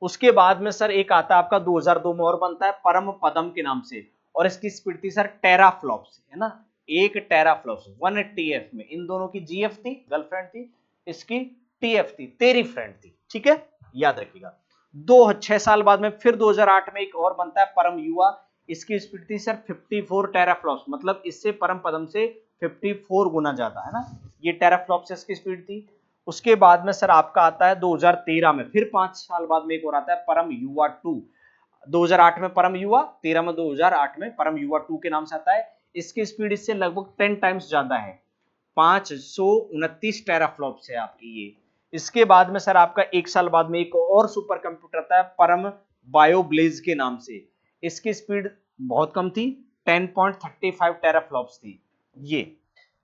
उसके बाद में सर एक आता है आपका 2002 में और बनता है परम पदम के नाम से, और इसकी स्पीड थी सर टेरा फ्लॉप्स, है ना, 1 टेरा फ्लॉप्स 1 TF में। इन दोनों की GF थी, गर्लफ्रेंड थी, इसकी TF थी, तेरी फ्रेंड थी, ठीक है, याद रखिएगा। 6 साल बाद में फिर 2008 में एक और बनता है परम युवा, इसकी स्पीड थी सर 54 टेराफ्लॉप्स, मतलब इससे परम पदम से 54 गुना ज्यादा, है ना, ये टेराफ्लॉप्स इसकी स्पीड थी। उसके बाद में सर आपका आता है 2013 में, फिर 5 साल बाद में एक और आता है परम युवा 2। 2008 में परम युवा, 13 में 2008 में परम युवा 2 के नाम से आता है। इसकी स्पीड इससे लगभग 10 टाइम्स ज्यादा है, 529 टेराफ्लॉप्स है आपकी ये। इसके बाद में सर आपका 1 साल बाद में एक और सुपर कंप्यूटर आता है परम बायोब्लेज के नाम से। इसकी स्पीड बहुत कम थी, 10.35 टेराफ्लॉप्स थी ये।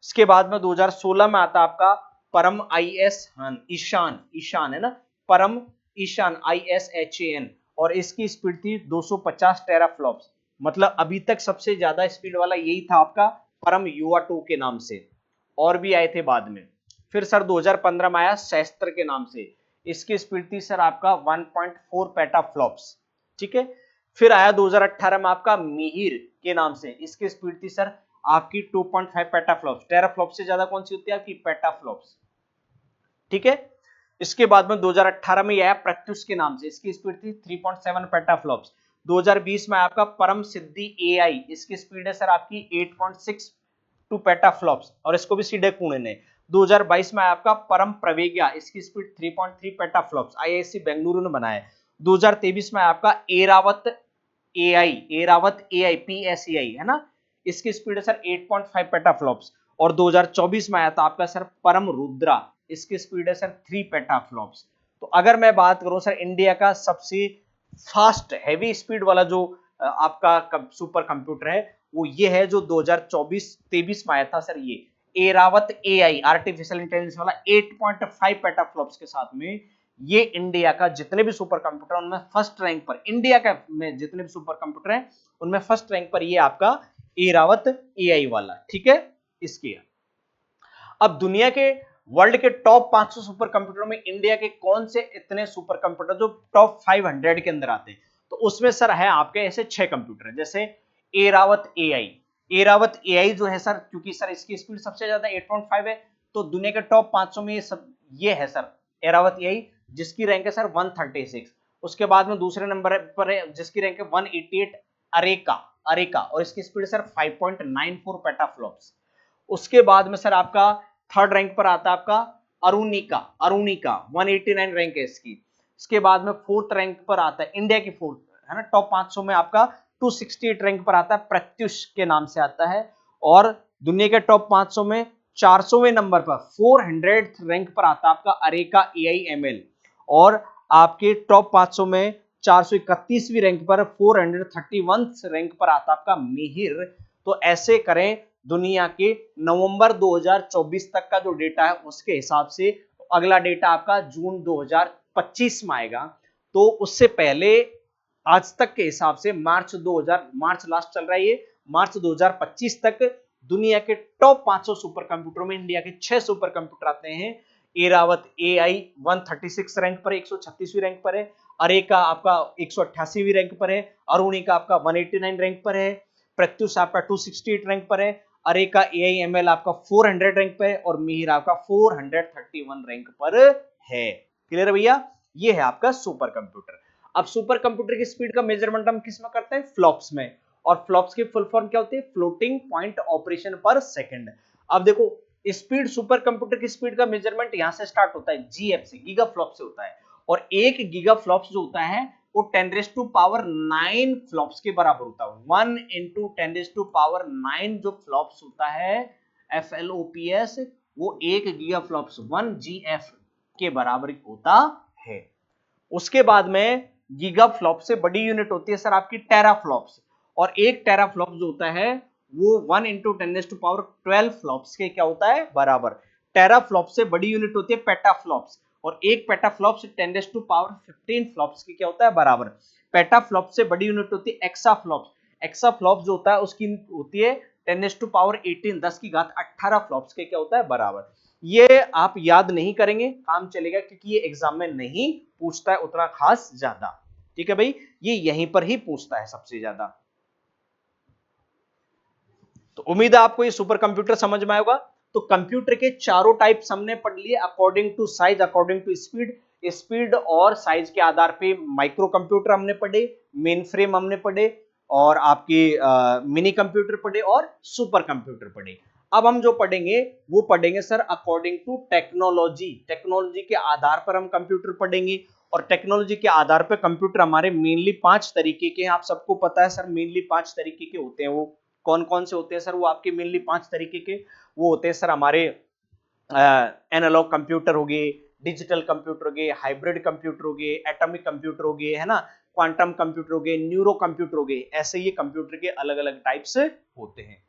इसके बाद में 2016 में आता आपका परम ईशान, ईशान है ना, परम ईशान ISHAN, और इसकी स्पीड थी 250 टेराफ्लॉप्स, मतलब अभी तक सबसे ज्यादा स्पीड वाला यही था आपका परम युवा 2 के नाम से, और भी आए थे बाद में। फिर सर 2015 में आया सहस्त्र के नाम से, इसकी स्पीड थी सर आपका 1.4 पेटाफ्लॉप्स, ठीक है। फिर आया 2018 में आपका मिहिर के नाम से, इसकी स्पीड थी सर आपकी 2.5 पेटाफ्लॉप्स। टेराफ्लॉप्स से ज्यादा कौन सी होती है आपकी, पेटाफ्लॉप्स, ठीक है। इसके बाद में 2018 में आया प्रत्युष के नाम से, इसकी स्पीड थी 3.7 पेटाफ्लॉप्स। 2020 में आपका परम सिद्धि AI, इसकी स्पीड है सर आपकी 8.62 पेटाफ्लॉप्स, और इसको भी सीधे कुएं ने। 2022 में आपका परम प्रवेग्या, इसकी स्पीड 3.3 पेटाफ्लॉप्स, IISc बेंगलुरु ने बनाया है। 2023 में आपका एरावत AI PSEI, है ना, इसकी स्पीड है सर 8.5 पेटाफ्लॉप्स। और 2024 में आया था आपका सर परम रुद्रा, इसकी स्पीड है सर 3 पेटाफ्लॉप्स। तो अगर मैं बात करूं सर इंडिया का सबसे फास्ट हैवी स्पीड वाला जो आपका सुपर कंप्यूटर है वो ये है, जो 2024-23 में आया था सर, ये एरावत AI आर्टिफिशियल इंटेलिजेंस वाला 8.5 पेटाफ्लॉप्स के साथ में। ये इंडिया का जितने भी सुपर कंप्यूटर उनमें फर्स्ट रैंक पर, इंडिया का में जितने भी सुपर कंप्यूटर हैं उनमें फर्स्ट रैंक पर ये आपका एरावत AI वाला, ठीक है। इसकी अब दुनिया के वर्ल्ड के टॉप 500 सुपर कंप्यूटरों में इंडिया के कौन से इतने सुपर कंप्यूटर जो टॉप 500 के अंदर आते हैं, तो उसमें सर है आपके ऐसे 6 कंप्यूटर, जैसे एरावत AI जो है सर, क्योंकि सर इसकी स्पीड सबसे ज्यादा 8.5 है, तो दुनिया के टॉप 500 में ये है सर एरावत AI, जिसकी रैंक है सर 136। उसके बाद में दूसरे नंबर पर है जिसकी रैंक है 188 अरेका, और इसकी स्पीड सर 5.94 पेटाफ्लॉप्स। उसके बाद में सर आपका थर्ड रैंक पर आता है आपका अरुणिका 189 रैंक है इसकी। इसके बाद में फोर्थ रैंक पर आता है इंडिया की फोर्थ, है ना, टॉप 500 में आपका 268 रैंक पर आता है प्रत्युष के नाम से आता है। और दुनिया के टॉप 500 में 400वें नंबर पर 400 रैंक पर आता है आपका अरेका AI/ML, और आपके टॉप 500 में 431वीं रैंक पर 431 रैंक पर आता है आपका मिहिर। तो ऐसे करें दुनिया के नवंबर 2024 तक का जो डेटा है उसके हिसाब से। अगला डेटा आपका जून 2025 में आएगा। तो उससे पहले आज तक के हिसाब से मार्च लास्ट चल रहा है ये, मार्च 2025 तक दुनिया के टॉप 500 सुपर कंप्यूटर में इंडिया के 6 सुपर कंप्यूटर आते हैं। एरावत AI 136 रैंक पर है, 136वीं रैंक पर है। अरेका आपका 188वीं रैंक पर है। अरुणी का आपका 189 रैंक पर है। प्रत्युष आपका 268 रैंक पर है। अरेका AIML आपका 400 रैंक पर है और मिहिर आपका 431 रैंक पर है। क्लियर है भैया? ये है आपका सुपर कंप्यूटर। अब सुपर कंप्यूटर की स्पीड का मेजरमेंट हम किस में करते हैं? फ्लॉप्स में। और फ्लॉप्स की फुल फॉर्म क्या होती है? फ्लोटिंग पॉइंट ऑपरेशन पर सेकंड। अब देखो स्पीड, सुपर कंप्यूटर की स्पीड का मेजरमेंट यहां से स्टार्ट होता है, GF से, गीगा फ्लॉप से होता है। और एक गीगा फ्लॉप्स जो होता है वो 10⁹9 फ्लॉप्स के बराबर होता है। 1 × 10⁹9 जो फ्लॉप्स होता है FLOPS, वो एक गीगा फ्लॉप्स 1 GF के बराबर होता है। उसके बाद में गीगा फ्लॉप से बड़ी यूनिट होती है सर आपकी टेराफ्लॉप्स। और एक टेराफ्लॉप जो होता है वो 1 × 10⁻12 फ्लॉप्स के क्या होता है? बराबर। टेराफ्लॉप से बड़ी यूनिट होती है पेटाफ्लॉप्स। और एक पेटाफ्लॉप से 10⁻15 फ्लॉप्स की क्या होता है? बराबर। पेटाफ्लॉप से बड़ी यूनिट होती है एक्साफ्लॉप्स। एक्साफ्लॉप जो होता है उसकी होती है 10⁻18, 10 की घात 18 फ्लॉप्स के क्या होता है? बराबर। ये आप याद नहीं करेंगे, काम चलेगा, क्योंकि ये एग्जाम में नहीं पूछता है उतना खास ज्यादा। ठीक है भाई, ये यहीं पर ही पूछता है सबसे ज्यादा। तो उम्मीद है आपको ये सुपर कंप्यूटर समझ में आएगा। तो कंप्यूटर के चारों टाइप्स हमने पढ़ लिए, according to size, according to speed. Speed और साइज के आधार पे माइक्रो कंप्यूटर हमने पढ़े, मेन फ्रेम हमने पढ़े, और आपके मिनी कंप्यूटर पढ़े और सुपर कंप्यूटर पढ़े। अब हम जो पढ़ेंगे वो पढ़ेंगे sir according to technology. Technology के आधार पर हम कंप्यूटर पढ़ेंगे। और टेक्नोलॉजी के आधार पर कंप्यूटर हमारे मेनली 5 तरीके के हैं। आप सबको पता है सर मेनली 5 तरीके के होते हैं। वो कौन कौन से होते हैं सर? वो आपके मेनली 5 तरीके के वो होते हैं सर हमारे एनालॉग कंप्यूटर हो गए, डिजिटल कंप्यूटर हो गए, हाइब्रिड कंप्यूटर हो गए, एटॉमिक कंप्यूटर हो गए, है ना, क्वांटम कंप्यूटर हो गए, न्यूरो कंप्यूटर हो गए। ऐसे ये कंप्यूटर के अलग अलग टाइप्स होते हैं।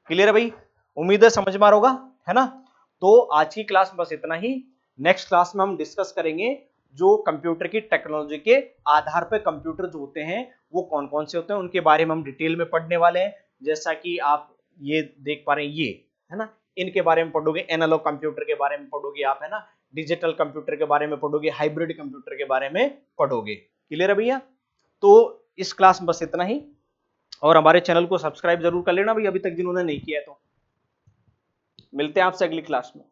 क्लियर है भाई? उम्मीद है समझ में आ रहा होगा, है ना। तो आज की क्लास में बस इतना ही। नेक्स्ट क्लास में हम डिस्कस करेंगे जो कंप्यूटर की टेक्नोलॉजी के आधार पर कंप्यूटर जो होते हैं वो कौन कौन से होते हैं, उनके बारे में हम डिटेल में पढ़ने वाले हैं। जैसा कि आप ये देख पा रहे हैं, ये है ना, इनके बारे में पढ़ोगे, एनालॉग कंप्यूटर के बारे में पढ़ोगे आप, है ना, डिजिटल कंप्यूटर के बारे में पढ़ोगे, हाइब्रिड कंप्यूटर के बारे में पढ़ोगे। क्लियर है भैया? तो इस क्लास में बस इतना ही। और हमारे चैनल को सब्सक्राइब जरूर कर लेना भाई, अभी तक जिन्होंने नहीं किया है तो। मिलते हैं आपसे अगली क्लास में।